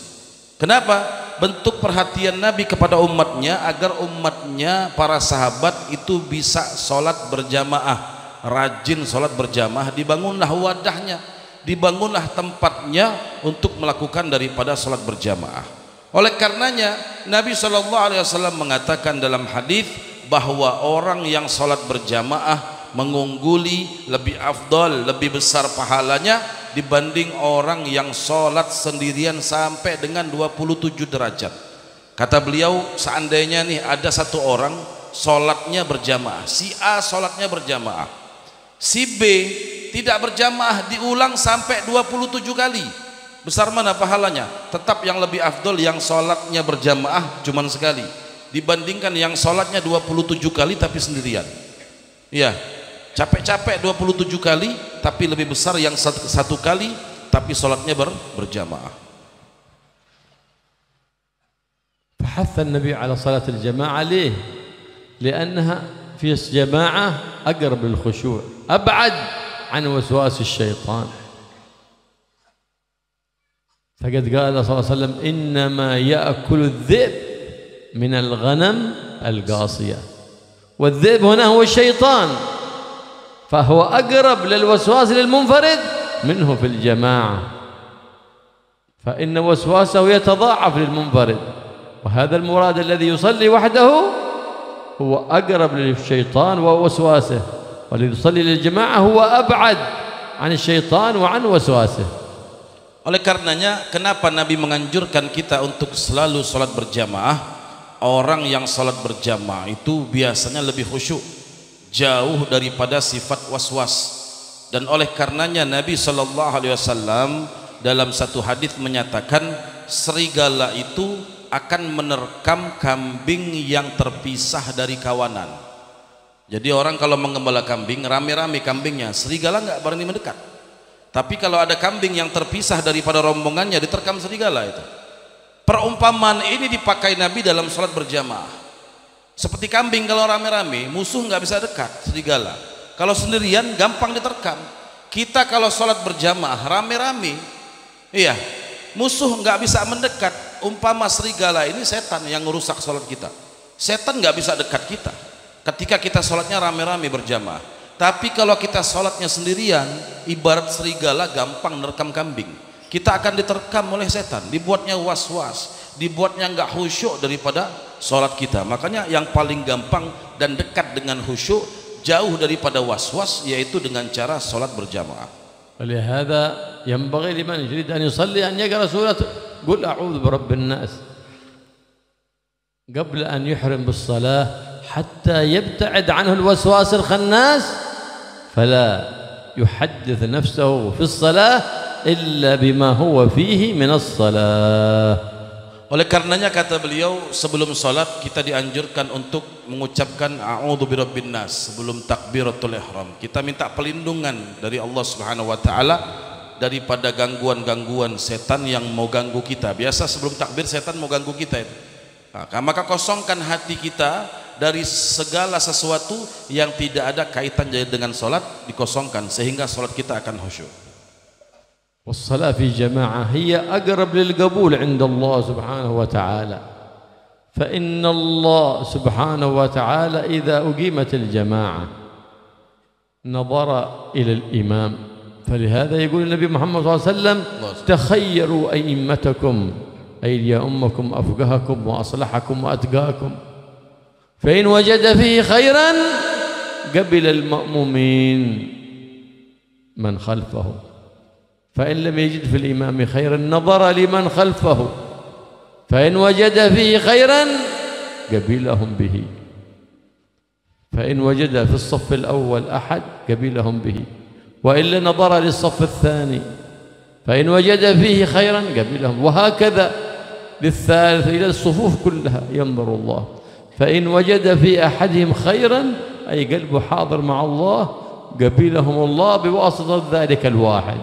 Kenapa? Bentuk perhatian Nabi kepada umatnya agar umatnya, para sahabat itu bisa sholat berjamaah, rajin sholat berjamaah. Dibangunlah wadahnya, dibangunlah tempatnya untuk melakukan daripada sholat berjamaah. Oleh karenanya Nabi SAW mengatakan dalam hadis bahwa orang yang sholat berjamaah mengungguli, lebih afdal, lebih besar pahalanya dibanding orang yang sholat sendirian sampai dengan 27 derajat. Kata beliau, seandainya nih ada satu orang sholatnya berjamaah, si A sholatnya berjamaah, si B tidak berjamaah, diulang sampai 27 kali, besar mana pahalanya? Tetap yang lebih afdal yang sholatnya berjamaah cuman sekali dibandingkan yang sholatnya 27 kali tapi sendirian. Ya, capek-capek 27 kali tapi lebih besar yang satu kali tapi sholatnya berjamaah. فحث النبي على صلاة الجماعة. ليه؟ لأنها في الجماعة أقرب للخشوع، أبعد عن وسواس الشيطان. فقد قال صلى الله عليه وسلم: إنما يأكل الذئب من الغنم القاصية، والذئب هنا هو الشيطان، فهو أقرب للوسواس للمنفرد منه في الجماعة، فإن وسواسه يتضاعف للمنفرد، وهذا المراد. الذي يصلي وحده هو أقرب للشيطان ووسواسه، والذي يصلي للجماعة هو أبعد عن الشيطان وعن وسواسه. Oleh karenanya, kenapa Nabi menganjurkan kita untuk selalu sholat berjamaah? Orang yang sholat berjamaah itu biasanya lebih khusyuk, jauh daripada sifat was-was. Dan oleh karenanya Nabi SAW dalam satu hadis menyatakan, serigala itu akan menerkam kambing yang terpisah dari kawanan. Jadi orang kalau menggembala kambing, rame-rame kambingnya, serigala nggak berani mendekat. Tapi kalau ada kambing yang terpisah daripada rombongannya, diterkam serigala itu. Perumpamaan ini dipakai Nabi dalam sholat berjamaah. Seperti kambing kalau rame-rame, musuh nggak bisa dekat, serigala. Kalau sendirian gampang diterkam. Kita kalau sholat berjamaah rame-rame, iya, musuh nggak bisa mendekat. Umpama serigala ini setan yang merusak sholat kita. Setan nggak bisa dekat kita ketika kita sholatnya rame-rame berjamaah. Tapi kalau kita sholatnya sendirian, ibarat serigala gampang menerkam kambing. Kita akan diterkam oleh setan, dibuatnya was-was, dibuatnya nggak khusyuk daripada sholat kita. Makanya yang paling gampang dan dekat dengan khusyuk, jauh daripada was-was, yaitu dengan cara sholat berjamaah. ولهذا ينبغي لمن يريد أن يصلي أن يقرأ سورة قل أعوذ برب الناس قبل أن يحرم بالصلاة حتى يبتعد عنه الوسواس الخناس، فلا يحدث نفسه في الصلاة إلا بما هو فيه من الصلاة. Oleh karenanya kata beliau, sebelum salat kita dianjurkan untuk mengucapkan a'udzu birabbin nas sebelum takbiratul ihram. Kita minta perlindungan dari Allah Subhanahu wa taala daripada gangguan-gangguan setan yang mau ganggu kita. Biasa sebelum takbir setan mau ganggu kita itu. Nah, maka kosongkan hati kita dari segala sesuatu yang tidak ada kaitan dengan salat, dikosongkan sehingga salat kita akan khusyuk. والصلاة في جماعة هي أقرب للقبول عند الله سبحانه وتعالى، فإن الله سبحانه وتعالى إذا أقيمت الجماعة نظر إلى الإمام، فلهذا يقول النبي محمد صلى الله عليه وسلم: تخيروا أئمتكم أي ليؤمكم أفقهكم وأصلحكم وأتقاكم، فإن وجد فيه خيرا قبل المأمومين من خلفه، فإن لم يجد في الإمام خيرا نظر لمن خلفه، فإن وجد فيه خيرا قبلهم به، فإن وجد في الصف الأول أحد قبلهم به، وإلا نظر للصف الثاني، فإن وجد فيه خيرا قبلهم، وهكذا للثالث إلى الصفوف كلها ينظر الله، فإن وجد في أحدهم خيرا أي قلبه حاضر مع الله قبلهم الله بواسطة ذلك الواحد،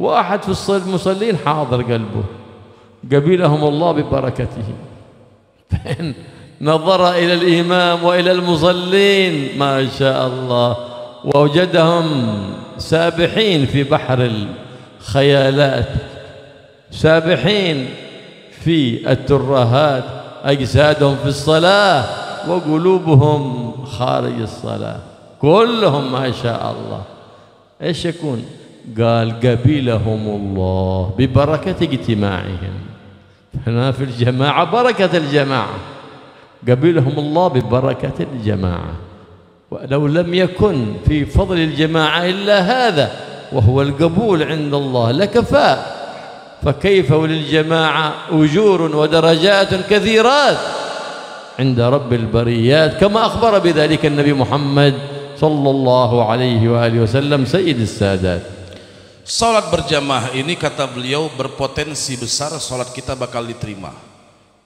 واحد في المصلين حاضر قلبه قبلهم الله ببركته. فإن نظر إلى الإمام وإلى المصلين ما شاء الله ووجدهم سابحين في بحر الخيالات، سابحين في الترهات، أجسادهم في الصلاة وقلوبهم خارج الصلاة، كلهم ما شاء الله. إيش يكون؟ قال قبلهم الله ببركة اجتماعهم. هنا في الجماعة بركة الجماعة، قبلهم الله ببركة الجماعة. ولو لم يكن في فضل الجماعة إلا هذا وهو القبول عند الله لكفى، فكيف وللجماعة أجور ودرجات كثيرات عند رب البريات، كما أخبر بذلك النبي محمد صلى الله عليه وآله وسلم سيد السادات. Salat berjamaah ini kata beliau berpotensi besar salat kita bakal diterima.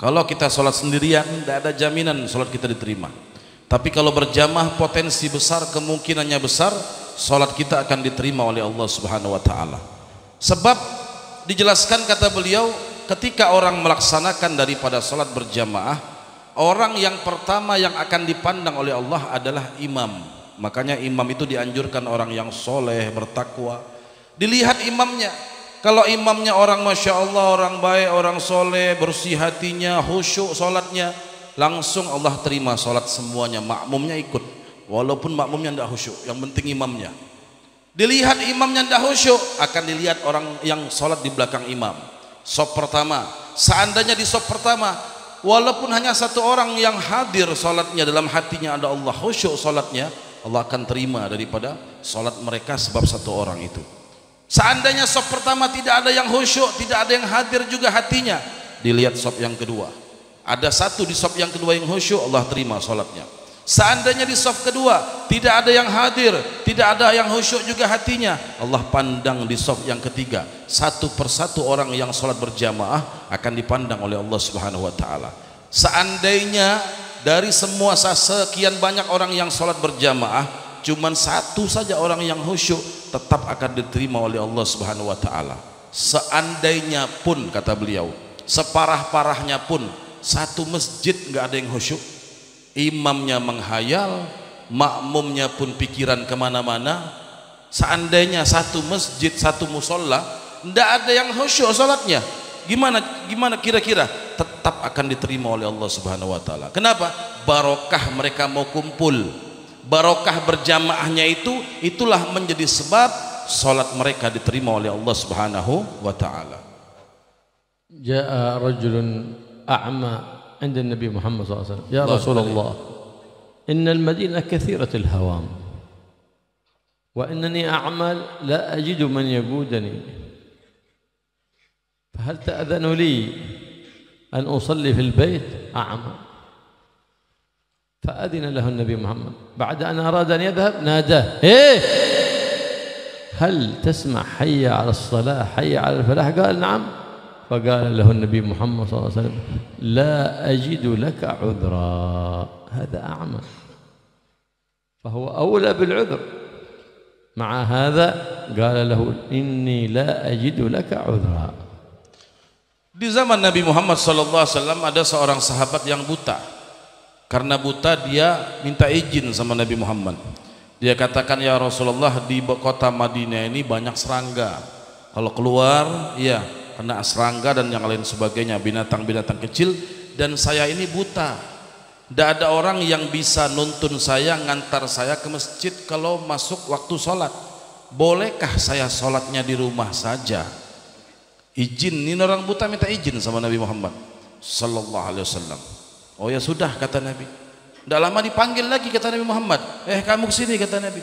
Kalau kita salat sendirian tidak ada jaminan salat kita diterima. Tapi kalau berjamaah potensi besar, kemungkinannya besar salat kita akan diterima oleh Allah Subhanahu wa taala. Sebab dijelaskan kata beliau ketika orang melaksanakan daripada salat berjamaah, orang yang pertama yang akan dipandang oleh Allah adalah imam. Makanya imam itu dianjurkan orang yang soleh, bertakwa. Dilihat imamnya. Kalau imamnya orang Masya Allah, orang baik, orang soleh, bersih hatinya, khusyuk solatnya, langsung Allah terima solat semuanya. Makmumnya ikut, walaupun makmumnya tidak khusyuk, yang penting imamnya. Dilihat imamnya tidak khusyuk, akan dilihat orang yang solat di belakang imam. Sop pertama, seandainya di sop pertama, walaupun hanya satu orang yang hadir solatnya, dalam hatinya ada Allah, khusyuk solatnya, Allah akan terima daripada solat mereka sebab satu orang itu. Seandainya sop pertama tidak ada yang khusyuk, tidak ada yang hadir juga hatinya, dilihat sop yang kedua, ada satu di sop yang kedua yang khusyuk, Allah terima solatnya. Seandainya di saf kedua tidak ada yang hadir, tidak ada yang khusyuk juga hatinya, Allah pandang di saf yang ketiga. Satu persatu orang yang sholat berjamaah akan dipandang oleh Allah Subhanahu wa taala. Seandainya dari semua sekian banyak orang yang sholat berjamaah, cuman satu saja orang yang khusyuk, tetap akan diterima oleh Allah Subhanahu wa taala. Seandainya pun, kata beliau, separah-parahnya pun satu masjid nggak ada yang khusyuk, imamnya menghayal, makmumnya pun pikiran kemana-mana, seandainya satu masjid, satu musola tidak ada yang khusyuk salatnya, gimana kira-kira? Tetap akan diterima oleh Allah Subhanahu wa taala. Kenapa? Barokah mereka mau kumpul, barokah berjamaahnya itulah menjadi sebab salat mereka diterima oleh Allah Subhanahu wa taala. Jaa rajulun a'ma عند النبي محمد صلى الله عليه وسلم يا رسول الله إن المدينة كثيرة الهوام وإنني أعمل لا أجد من يقودني فهل تأذن لي أن أصلي في البيت؟ أعمل. فأذن له النبي محمد. بعد أن أراد أن يذهب ناداه هل تسمع حي على الصلاة حي على الفلاح؟ قال نعم. فقال له النبي محمد صلى الله عليه وسلم لا أجد لك عذرا هذا أعمى فهو أولى بالعذر. مع هذا قال له إني لا أجد لك عذرا. Di zaman Nabi Muhammad SAW ada seorang sahabat yang buta. Karena buta dia minta izin sama Nabi Muhammad. Dia katakan, ya Rasulullah, di kota Madinah ini banyak serangga. Kalau keluar, ya kena serangga dan yang lain sebagainya, binatang-binatang kecil, dan saya ini buta. Tidak ada orang yang bisa nuntun saya, ngantar saya ke masjid kalau masuk waktu sholat. Bolehkah saya sholatnya di rumah saja? Izin, ini orang buta minta izin sama Nabi Muhammad sallallahu alaihi wasallam. Oh ya sudah, kata Nabi. Tidak lama dipanggil lagi, kata Nabi Muhammad, kamu kesini, kata Nabi.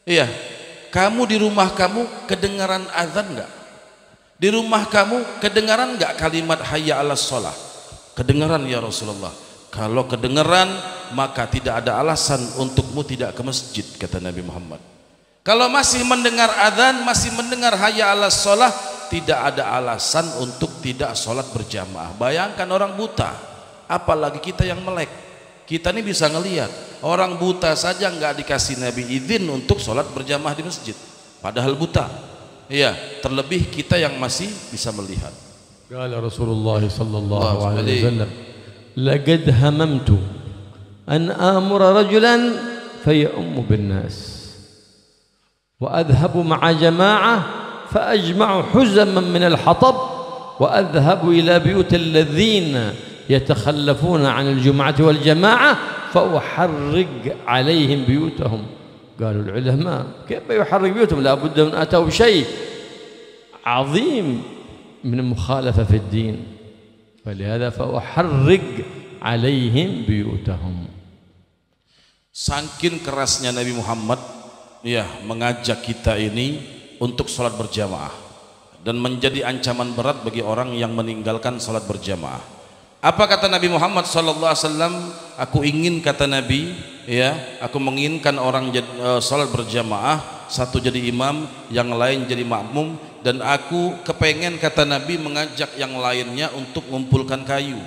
Iya, kamu di rumah kamu kedengaran azan enggak? Di rumah kamu kedengaran enggak kalimat hayya 'alas shalah? Kedengaran ya Rasulullah. Kalau kedengaran maka tidak ada alasan untukmu tidak ke masjid, kata Nabi Muhammad. Kalau masih mendengar azan, masih mendengar hayya 'alas shalah, tidak ada alasan untuk tidak sholat berjamaah. Bayangkan orang buta, apalagi kita yang melek. Kita ini bisa ngelihat, orang buta saja enggak dikasih Nabi izin untuk sholat berjamaah di masjid, padahal buta. Iya, terlebih kita yang masih bisa melihat. Qala Rasulullah sallallahu alaihi wasallam, laqad hamamtu an amura rajulan fayummu bin nas wa adhhabu ma'a jama'ah fa ajma'u huzaman min al-hatab wa adhhabu ila buyut alladhina yatakhallafuna 'an al-jum'ati wal jama'ah fa uharrig 'alayhim buyutahum. قالوا العلماء كيف يحرك بيوتهم لا بد أن أتوا بشيء عظيم من المخالفة في الدين فلهذا فأحرق عليهم بيوتهم. Saking kerasnya Nabi Muhammad ya mengajak kita ini untuk sholat berjamaah dan menjadi ancaman berat bagi orang yang meninggalkan sholat berjamaah. Apa kata Nabi Muhammad SAW? Aku ingin, kata Nabi, ya, aku menginginkan orang sholat berjamaah, satu jadi imam, yang lain jadi makmum, dan aku kepengen, kata Nabi, mengajak yang lainnya untuk mengumpulkan kayu.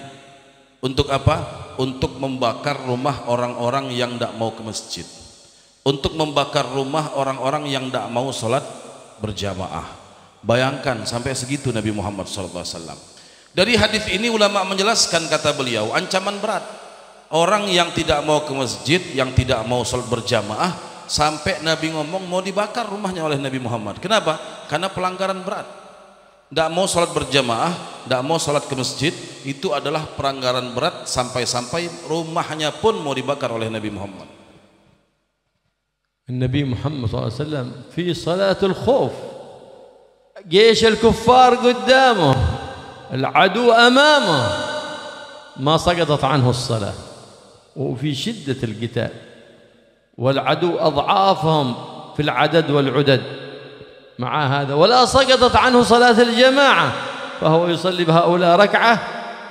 Untuk apa? Untuk membakar rumah orang-orang yang tidak mau ke masjid, untuk membakar rumah orang-orang yang tidak mau sholat berjamaah. Bayangkan sampai segitu Nabi Muhammad SAW. Dari hadis ini ulama menjelaskan, kata beliau, ancaman berat orang yang tidak mau ke masjid, yang tidak mau sholat berjamaah, sampai Nabi ngomong mau dibakar rumahnya oleh Nabi Muhammad. Kenapa? Karena pelanggaran berat. Tidak mau sholat berjamaah, tidak mau sholat ke masjid, itu adalah pelanggaran berat, sampai-sampai rumahnya pun mau dibakar oleh Nabi Muhammad. Nabi Muhammad SAW fi salatul khuf, جيش الكفار قدامه، العدو أمامه، ما سقطت عنه الصلاة، وفي شدة القتال، والعدو أضعافهم في العدد والعدد، مع هذا ولا سقطت عنه صلاة الجماعة، فهو يصلي بهؤلاء ركعة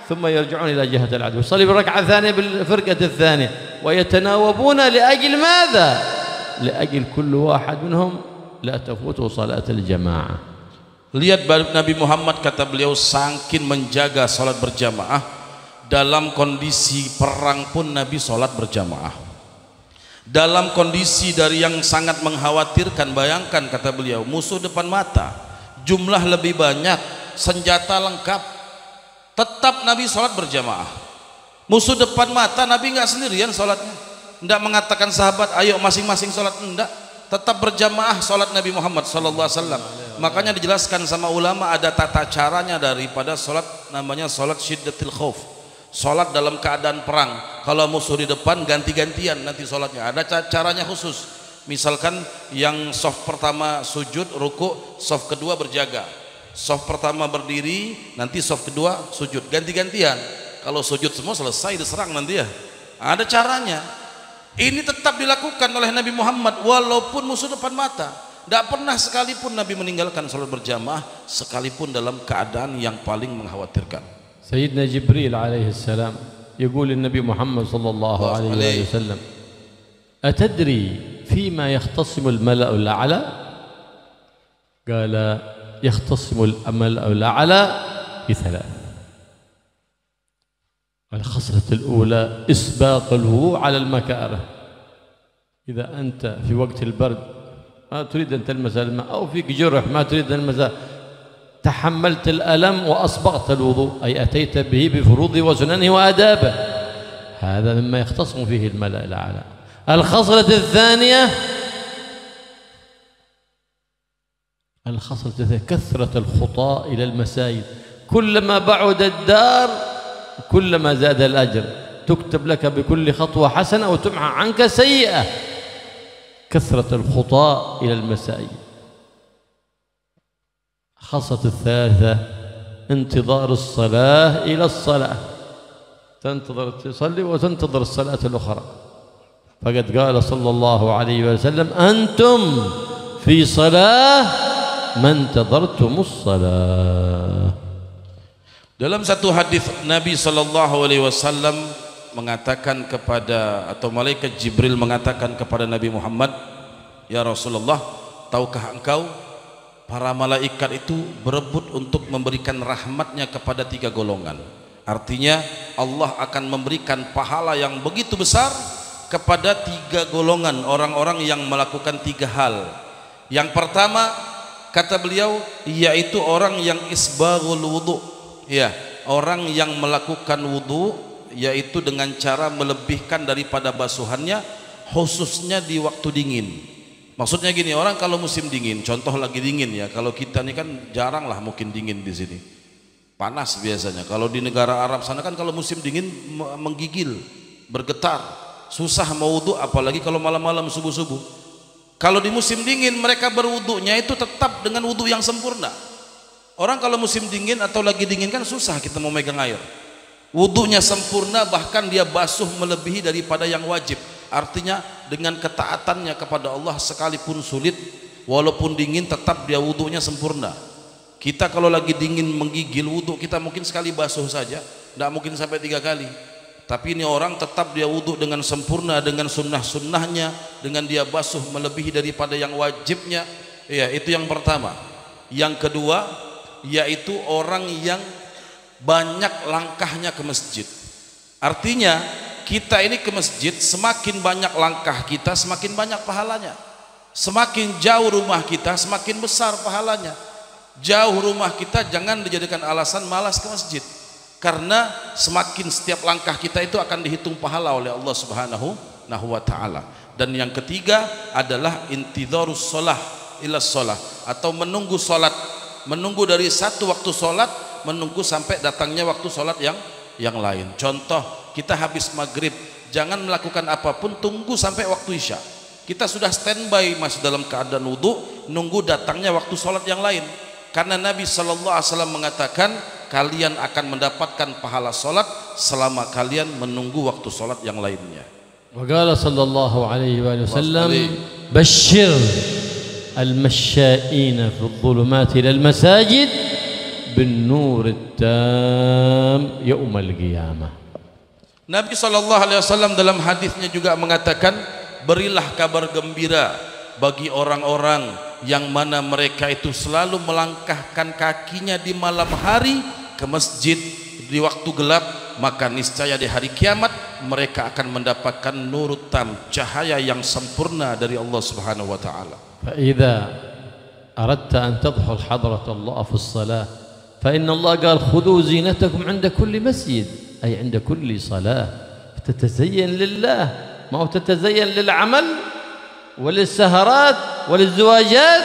ثم يرجعون إلى جهة العدو، يصلي بالركعة الثانية بالفرقة الثانية، ويتناوبون لأجل ماذا؟ لأجل كل واحد منهم لا تفوته صلاة الجماعة. Lihat Nabi Muhammad, kata beliau, saking menjaga sholat berjamaah, dalam kondisi perang pun Nabi sholat berjamaah. Dalam kondisi dari yang sangat mengkhawatirkan, bayangkan, kata beliau, musuh depan mata, jumlah lebih banyak, senjata lengkap, tetap Nabi sholat berjamaah. Musuh depan mata, Nabi nggak sendirian sholatnya, tidak mengatakan sahabat ayo masing-masing sholat, enggak, tetap berjamaah sholat Nabi Muhammad SAW. Makanya dijelaskan sama ulama, ada tata caranya daripada sholat, namanya sholat syiddatil khauf, sholat dalam keadaan perang. Kalau musuh di depan ganti-gantian nanti sholatnya, ada caranya khusus. Misalkan yang soft pertama sujud ruku, soft kedua berjaga, soft pertama berdiri, nanti soft kedua sujud, ganti-gantian. Kalau sujud semua selesai diserang nanti ya, ada caranya. Ini tetap dilakukan oleh Nabi Muhammad walaupun musuh depan mata. Tidak pernah sekalipun Nabi meninggalkan salat berjamaah, sekalipun dalam keadaan yang paling mengkhawatirkan. Sayyidina Jibril alaihi salam يقول النبي محمد صلى الله عليه وسلم أتدري فيما يختصم الملأ الأعلى؟ قال يختصم الملأ الأعلى بثلاث. الخصلة الأولى إسباق الوضوء على المكاره. إذا أنت في وقت البرد ما تريد أن تلمس الماء، أو فيك جرح ما تريد أن تلمس، تحملت الألم وأسبغت الوضوء، أي أتيت به بفروضه وسننه وآدابه، هذا مما يختصم فيه الملأ الأعلى. الخصلة الثانية كثرة الخطاء إلى المساجد، كلما بعد الدار كلما زاد الأجر، تكتب لك بكل خطوة حسنة وتمحى عنك سيئة. كثرة الخطاء إلى المساجد. الخاصة الثالثة انتظار الصلاة إلى الصلاة، تنتظر تصلي وتنتظر الصلاة الأخرى، فقد قال صلى الله عليه وسلم أنتم في صلاة ما انتظرتم الصلاة. Dalam satu hadis Nabi sallallahu alaihi wasallam mengatakan kepada, atau malaikat Jibril mengatakan kepada Nabi Muhammad, ya Rasulullah, tahukah engkau para malaikat itu berebut untuk memberikan rahmatnya kepada 3 golongan. Artinya Allah akan memberikan pahala yang begitu besar kepada 3 golongan orang-orang yang melakukan 3 hal. Yang pertama, kata beliau, yaitu orang yang isbaghul wudu, ya, orang yang melakukan wudu, yaitu dengan cara melebihkan daripada basuhannya, khususnya di waktu dingin. Maksudnya gini, orang kalau musim dingin, contoh lagi dingin ya, kalau kita ini kan jarang lah mungkin dingin di sini, panas biasanya. Kalau di negara Arab sana kan kalau musim dingin menggigil, bergetar, susah mau wudu, apalagi kalau malam-malam subuh-subuh. Kalau di musim dingin mereka berwudunya itu tetap dengan wudu yang sempurna. Orang kalau musim dingin atau lagi dingin kan susah kita mau megang air. Wudunya sempurna, bahkan dia basuh melebihi daripada yang wajib. Artinya dengan ketaatannya kepada Allah sekalipun sulit, walaupun dingin tetap dia wudunya sempurna. Kita kalau lagi dingin menggigil, wudu kita mungkin sekali basuh saja, tidak mungkin sampai 3 kali. Tapi ini orang tetap dia wudu dengan sempurna, dengan sunnah-sunnahnya, dengan dia basuh melebihi daripada yang wajibnya. Ya, itu yang pertama. Yang kedua, yaitu orang yang banyak langkahnya ke masjid. Artinya kita ini ke masjid, semakin banyak langkah kita semakin banyak pahalanya, semakin jauh rumah kita semakin besar pahalanya. Jauh rumah kita jangan dijadikan alasan malas ke masjid, karena semakin setiap langkah kita itu akan dihitung pahala oleh Allah Subhanahu wa taala. Dan yang ketiga adalah intidharus shalah ila shalah, atau menunggu salat, menunggu dari satu waktu salat menunggu sampai datangnya waktu salat yang lain. Contoh, kita habis maghrib, jangan melakukan apapun, tunggu sampai waktu isya. Kita sudah standby masih dalam keadaan wudu, nunggu datangnya waktu salat yang lain. Karena Nabi sallallahu alaihi wasallam mengatakan, kalian akan mendapatkan pahala salat selama kalian menunggu waktu salat yang lainnya. Wa qala sallallahu alaihi wasallam, bashir al-masyaina fi adh-dhulumat ila al-masajid bin nur at-tam yaum al-qiyamah. Nabi sallallahu alaihi wasallam dalam hadisnya juga mengatakan, berilah kabar gembira bagi orang-orang yang mana mereka itu selalu melangkahkan kakinya di malam hari ke masjid di waktu gelap, maka niscaya di hari kiamat mereka akan mendapatkan nurut tam, cahaya yang sempurna dari Allah Subhanahu wa taala. Fa idza aradta an tadkhul hadrat Allah fi as-salah fa inna Allah qala khudhu zinatakum 'inda kulli masjid, ay 'inda kulli salah, tatazayyan lillah, ma tatazayyan lil 'amal وللسهرات وللزواجات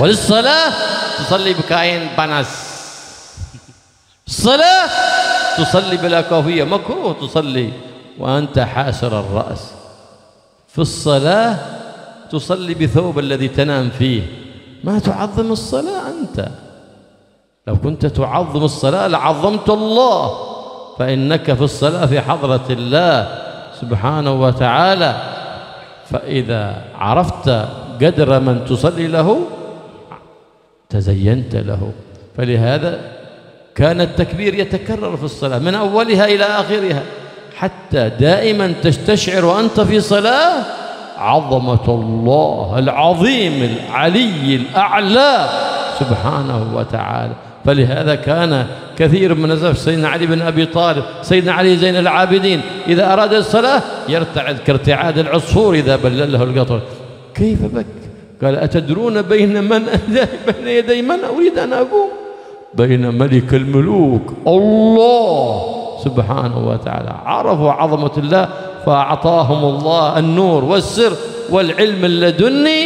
وللصلاة. تصلي بكاين بانس، الصلاة تصلي بلا كوفية، مكروه تصلي وأنت حاسر الرأس. في الصلاة تصلي بثوب الذي تنام فيه، ما تعظم الصلاة أنت. لو كنت تعظم الصلاة لعظمت الله، فإنك في الصلاة في حضرة الله سبحانه وتعالى. فإذا عرفت قدر من تصلي له تزينت له. فلهذا كان التكبير يتكرر في الصلاة من أولها إلى آخرها، حتى دائما تستشعر وأنت في صلاة عظمة الله العظيم العلي الأعلى سبحانه وتعالى. فلهذا كان كثير من السلف، سيدنا علي بن أبي طالب، سيدنا علي زين العابدين، إذا أراد الصلاة يرتعد كارتعاد العصفور إذا بلله القطر. كيف بك؟ قال أتدرون بين يدي من أريد أن أقوم؟ بين ملك الملوك الله سبحانه وتعالى. عرفوا عظمة الله فأعطاهم الله النور والسر والعلم اللدني،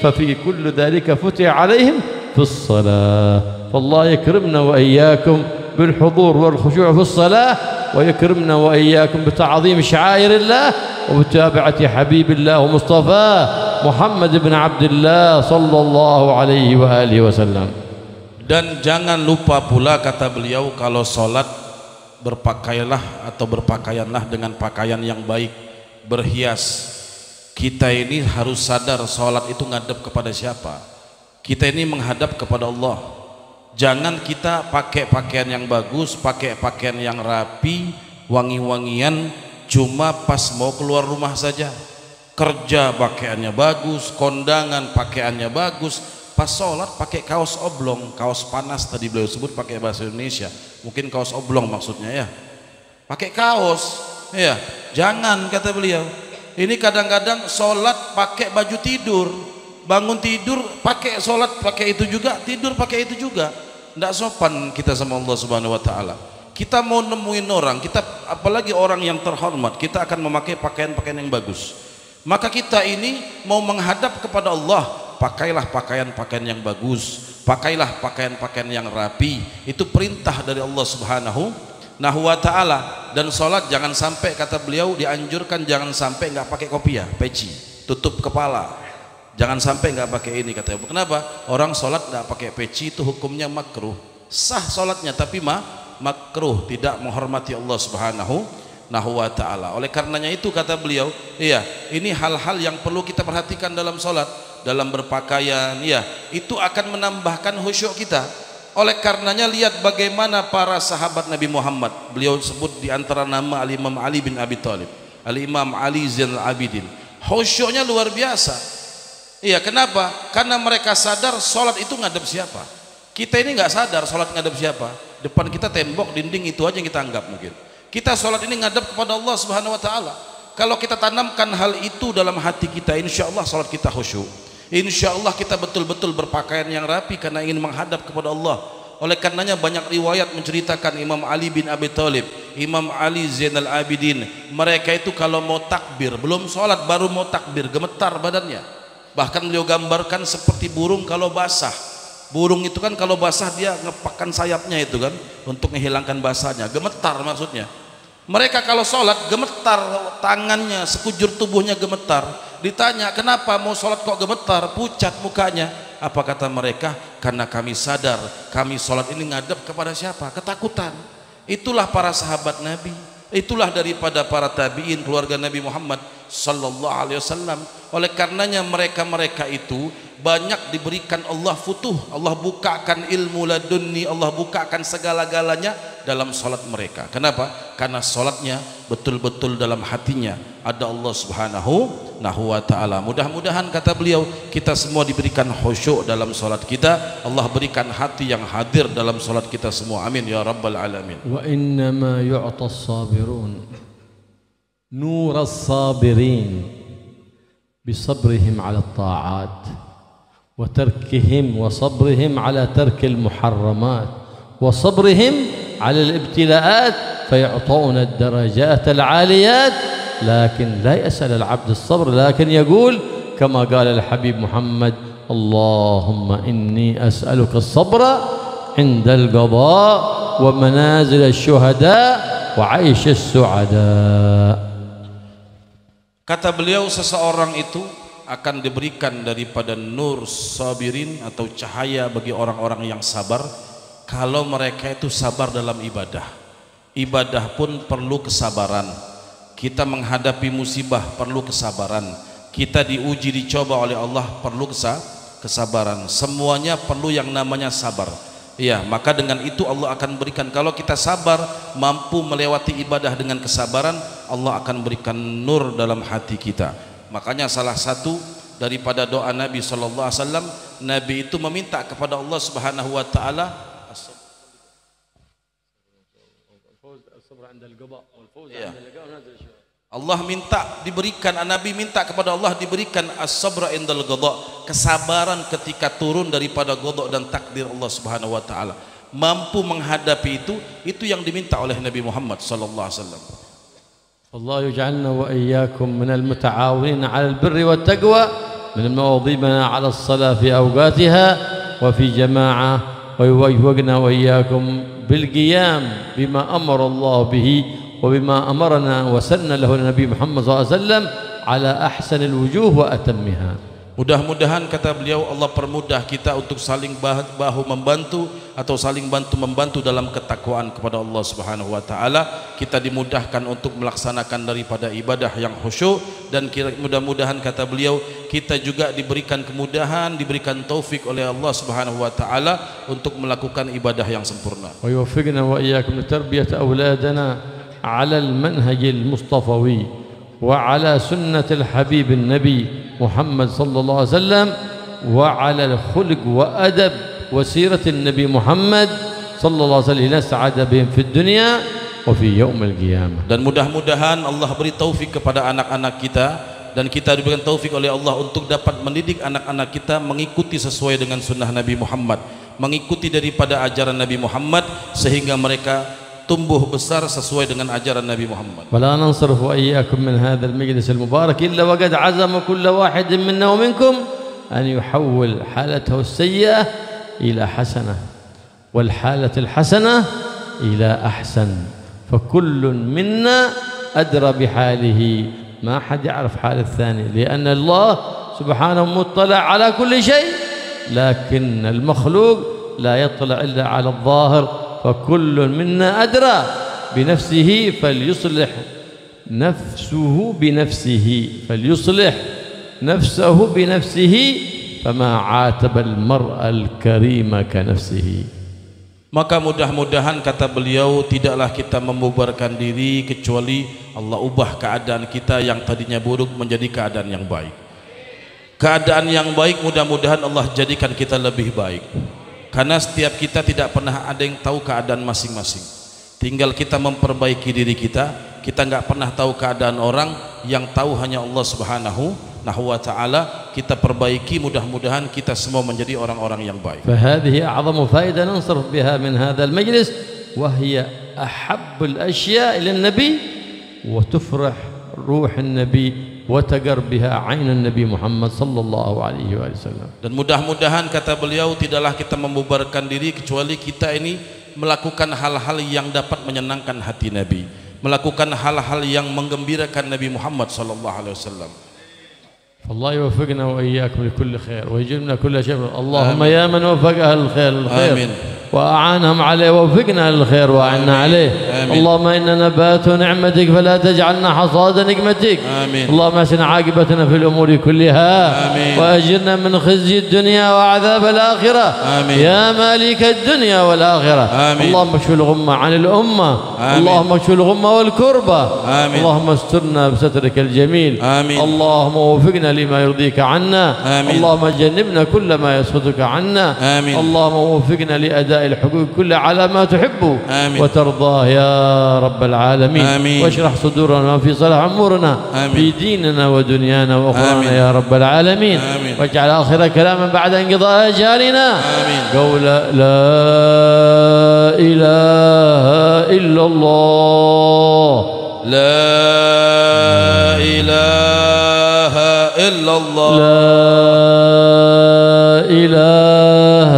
ففي كل ذلك فتح عليهم في الصلاة. فالله يكرمنا وإياكم بالحضور والخشوع في الصلاة، ويكرمنا وإياكم بتعظيم شعائر الله ومتابعة حبيب الله ومصطفاه محمد بن عبد الله صلى الله عليه وآله وسلم. Dan jangan lupa pula kata beliau, kalau sholat berpakaianlah atau berpakaianlah dengan pakaian yang baik, berhias. Kita ini harus sadar sholat itu ngadep kepada siapa? Kita ini menghadap kepada Allah. Jangan kita pakai pakaian yang bagus, pakai pakaian yang rapi, wangi-wangian, cuma pas mau keluar rumah saja. Kerja pakaiannya bagus, kondangan pakaiannya bagus, pas sholat pakai kaos oblong, kaos panas tadi beliau sebut pakai bahasa Indonesia, mungkin kaos oblong maksudnya ya. Pakai kaos, ya. Jangan kata beliau. Ini kadang-kadang sholat pakai baju tidur, bangun tidur pakai sholat pakai itu juga, tidur pakai itu juga. Tidak sopan kita sama Allah Subhanahu wa taala. Kita mau nemuin orang, kita apalagi orang yang terhormat, kita akan memakai pakaian-pakaian yang bagus. Maka kita ini mau menghadap kepada Allah, pakailah pakaian-pakaian yang bagus, pakailah pakaian-pakaian yang rapi. Itu perintah dari Allah Subhanahu wa taala. Dan sholat jangan sampai, kata beliau, dianjurkan jangan sampai nggak pakai kopiah, peci, tutup kepala. Jangan sampai nggak pakai ini, katanya. Kenapa? Orang sholat nggak pakai peci itu hukumnya makruh. Sah sholatnya tapi makruh, tidak menghormati Allah Subhanahu wa taala. Oleh karenanya itu kata beliau, iya, ini hal-hal yang perlu kita perhatikan dalam sholat, dalam berpakaian, ya, itu akan menambahkan khusyuk kita. Oleh karenanya lihat bagaimana para sahabat Nabi Muhammad. Beliau sebut di antara nama Al-Imam Ali bin Abi Thalib, Al-Imam Ali Zainal Abidin. Khusyuknya luar biasa. Iya, kenapa? Karena mereka sadar sholat itu ngadep siapa. Kita ini nggak sadar sholat ngadep siapa. Depan kita tembok, dinding, itu aja yang kita anggap mungkin. Kita sholat ini ngadep kepada Allah Subhanahu wa taala. Kalau kita tanamkan hal itu dalam hati kita, insya Allah sholat kita khusyuk. Insya Allah kita betul-betul berpakaian yang rapi karena ingin menghadap kepada Allah. Oleh karenanya banyak riwayat menceritakan Imam Ali bin Abi Thalib, Imam Ali Zainal Abidin, mereka itu kalau mau takbir, belum sholat baru mau takbir, gemetar badannya. Bahkan beliau gambarkan seperti burung kalau basah. Burung itu kan kalau basah dia ngepakkan sayapnya itu kan untuk menghilangkan basahnya, gemetar maksudnya. Mereka kalau sholat gemetar tangannya, sekujur tubuhnya gemetar. Ditanya kenapa mau sholat kok gemetar, pucat mukanya. Apa kata mereka? Karena kami sadar kami sholat ini ngadep kepada siapa? Ketakutan. Itulah para sahabat Nabi, itulah daripada para tabi'in keluarga Nabi Muhammad sallallahu alaihi wasallam. Oleh karenanya mereka itu banyak diberikan Allah futuh, Allah bukakan ilmu ladunni, Allah bukakan segala-galanya dalam salat mereka. Kenapa? Karena salatnya betul-betul dalam hatinya ada Allah Subhanahu wa taala. Mudah-mudahan kata beliau kita semua diberikan khusyuk dalam salat kita, Allah berikan hati yang hadir dalam salat kita semua. Amin ya rabbal alamin. Wa inna ma yu'ta as-sabirun nur as-sabirin بصبرهم على الطاعات وتركهم وصبرهم على ترك المحرمات وصبرهم على الابتلاءات فيعطون الدرجات العاليات. لكن لا يسأل العبد الصبر، لكن يقول كما قال الحبيب محمد اللهم إني أسألك الصبر عند القضاء ومنازل الشهداء وعيش السعداء. Kata beliau seseorang itu akan diberikan daripada nur sabirin atau cahaya bagi orang-orang yang sabar kalau mereka itu sabar dalam ibadah. Ibadah pun perlu kesabaran. Kita menghadapi musibah perlu kesabaran. Kita diuji dicoba oleh Allah perlu kesabaran. Semuanya perlu yang namanya sabar. Ya, maka dengan itu Allah akan berikan. Kalau kita sabar, mampu melewati ibadah dengan kesabaran, Allah akan berikan nur dalam hati kita. Makanya salah satu daripada doa Nabi sallallahu alaihi wasallam, Nabi itu meminta kepada Allah Subhanahu wa taala ya. Allah minta diberikan, Nabi minta kepada Allah diberikan as-sabra indal qada, kesabaran ketika turun daripada qada dan takdir Allah Subhanahu wa taala. Mampu menghadapi itu yang diminta oleh Nabi Muhammad sallallahu alaihi wasallam. Allah yaj'alna wa iyyakum minal muta'awinin 'alal birri wat taqwa min mawadhibina 'ala as-salah fi awqatiha wa fi jama'ah wa yuwaffiqna wa iyyakum bil qiyam bima amara Allah bihi وبما أمرنا وسن له النبي محمد صلى الله عليه وسلم على أحسن الوجوه وأتمها. Mudah-mudahan kata beliau Allah permudah kita untuk saling bahu membantu atau saling bantu-membantu dalam ketakwaan kepada Allah Subhanahu wa taala. Kita dimudahkan untuk melaksanakan daripada ibadah yang khusyuk dan mudah-mudahan kata beliau kita juga diberikan kemudahan, diberikan taufik oleh Allah Subhanahu wa taala untuk melakukan ibadah yang sempurna. Wa yuwaffiqna wa iyyakum li tarbiyati auladana على المنهج المصطفوي وعلى سنة الحبيب النبي محمد صلى الله عليه وسلم وعلى الخلق وأدب وسيرة النبي محمد صلى الله عليه وسلم لنسعد بهم في الدنيا وفي يوم القيامة. Dan mudah-mudahan Allah beri taufik kepada anak-anak kita dan kita diberikan taufik oleh Allah untuk dapat mendidik anak-anak kita mengikuti sesuai dengan sunnah Nabi Muhammad, mengikuti daripada ajaran Nabi Muhammad sehingga mereka tumbuh besar sesuai dengan ajaran Nabi Muhammad. ولا ننصرف وإياكم من هذا المجلس المبارك إلا وقد عزم كل واحد منا ومنكم أن يحول حالته السيئة إلى حسنة والحالة الحسنة إلى أحسن فكل منا أدرى بحاله ما حد يعرف حال الثاني لأن الله سبحانه مطلع على كل شيء لكن المخلوق لا يطلع إلا على الظاهر فكل منا أدرى بنفسه فليصلح نفسه بنفسه فما عاتب المرء الكريم كنفسه. Maka mudah-mudahan kata beliau tidaklah kita membubarkan diri kecuali Allah ubah keadaan kita yang tadinya buruk menjadi keadaan yang baik. Keadaan yang baik mudah-mudahan Allah jadikan kita lebih baik. Karena setiap kita tidak pernah ada yang tahu keadaan masing-masing. Tinggal kita memperbaiki diri kita. Kita nggak pernah tahu keadaan orang, yang tahu hanya Allah Subhanahu Subhanahu wa taala kita perbaiki, mudah-mudahan kita semua menjadi orang-orang yang baik. فهذه أعظم فائدة ننصرف بها من هذا المجلس وهي أحب الأشياء إلى النبي وتفرح روح النبي وتقر بها عين النبي محمد صلى الله عليه وسلم. Dan mudah-mudahan kata beliau tidaklah kita membubarkan diri kecuali kita ini melakukan hal-hal yang dapat menyenangkan hati Nabi, melakukan hal-hal yang menggembirakan Nabi Muhammad sallallahu alaihi wasallam. الله يوفقنا وإياكم لكل خير ويجعلنا كل شيء. اللهم يا من وفق أهل الخير آمين. وأعانهم عليه ووفقنا للخير وأعنا عليه. آمين. اللهم إنا نبات نعمتك فلا تجعلنا حصاد نقمتك. آمين. اللهم احسن عاقبتنا في الأمور كلها. آمين. وأجرنا من خزي الدنيا وعذاب الآخرة. آمين. يا مالك الدنيا والآخرة. آمين. اللهم اكشف الغمة عن الأمة. آمين. اللهم اكشف الغمة والكربة. آمين. اللهم استرنا بسترك الجميل. آمين. اللهم وفقنا لما يرضيك عنا. آمين. اللهم جنبنا كل ما يسخطك عنا. آمين. اللهم وفقنا لأداء الحقوق كلها على ما تحب آمين. وترضاه يا رب العالمين. آمين. واشرح صدورنا في صلاح أمورنا آمين. في ديننا ودنيانا وأخرانا آمين. يا رب العالمين. آمين. واجعل آخر كلاما بعد انقضاء أجالنا آمين. قول لا إله إلا الله. لا إله إلا الله. لا إله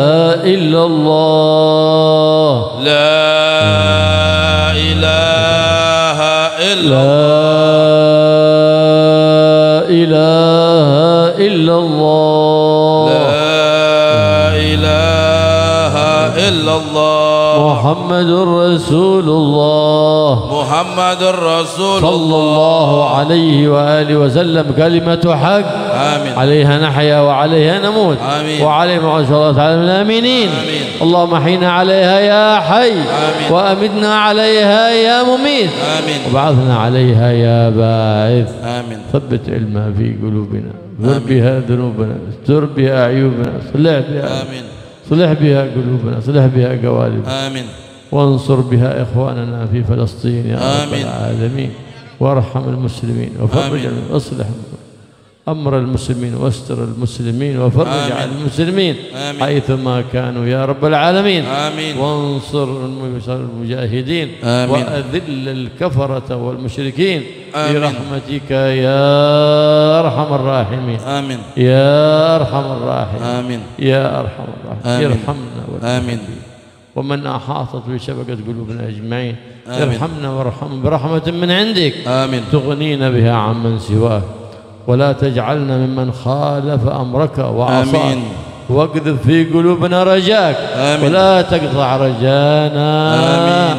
إلا الله. لا إله إلا إلا الله. لا إله إلا الله. محمد رسول الله. محمد رسول صلى الله عليه وآله وسلم كلمة حق. آمين. عليها نحيا وعليها نموت. آمين. وعليها مع الله تعالى من الآمنين. آمين. اللهم احينا عليها يا حي. آمين. وأمتنا عليها يا مميت. آمين. وبعثنا عليها يا باعث. آمين. ثبت علمها في قلوبنا، ذر بها ذنوبنا، استر بها عيوبنا، صلح بها آمين. صلح بها قلوبنا، صلح بها قوالبنا، آمين. وانصر بها إخواننا في فلسطين يا رب آمين. العالمين. وارحم المسلمين وفرج آمين. اصلح أمر المسلمين واستر المسلمين وفرج آمين. عن المسلمين آمين. حيثما كانوا يا رب العالمين. آمين. وانصر المجاهدين. آمين. وأذل الكفرة والمشركين آمين. برحمتك يا أرحم الراحمين. آمين. يا أرحم الراحمين. آمين. يا أرحم الراحمين. آمين. ارحمنا آمين. ومن أحاطت بشبكة قلوبنا أجمعين. آمين. ارحمنا وارحم برحمة من عندك. آمين. تغنينا بها عمن سواك ولا تجعلنا ممن خالف أمرك وعصاك. آمين. واقذف في قلوبنا رجاك. آمين. ولا تقطع رجانا. آمين.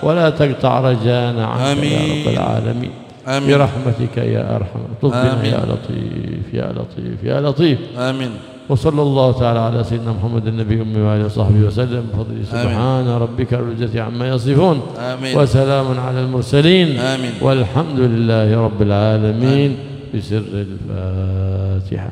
ولا تقطع رجانا عنك آمين. يا رب العالمين. آمين. برحمتك يا أرحم. طب بنا آمين. يا لطيف يا لطيف يا لطيف. آمين. وصلى الله تعالى على سيدنا محمد النبي أمي وآله وصحبه وسلم بفضل سبحان ربك رب العزة عما يصفون. آمين. وسلام على المرسلين. آمين. والحمد لله رب العالمين. بسر الفاتحة.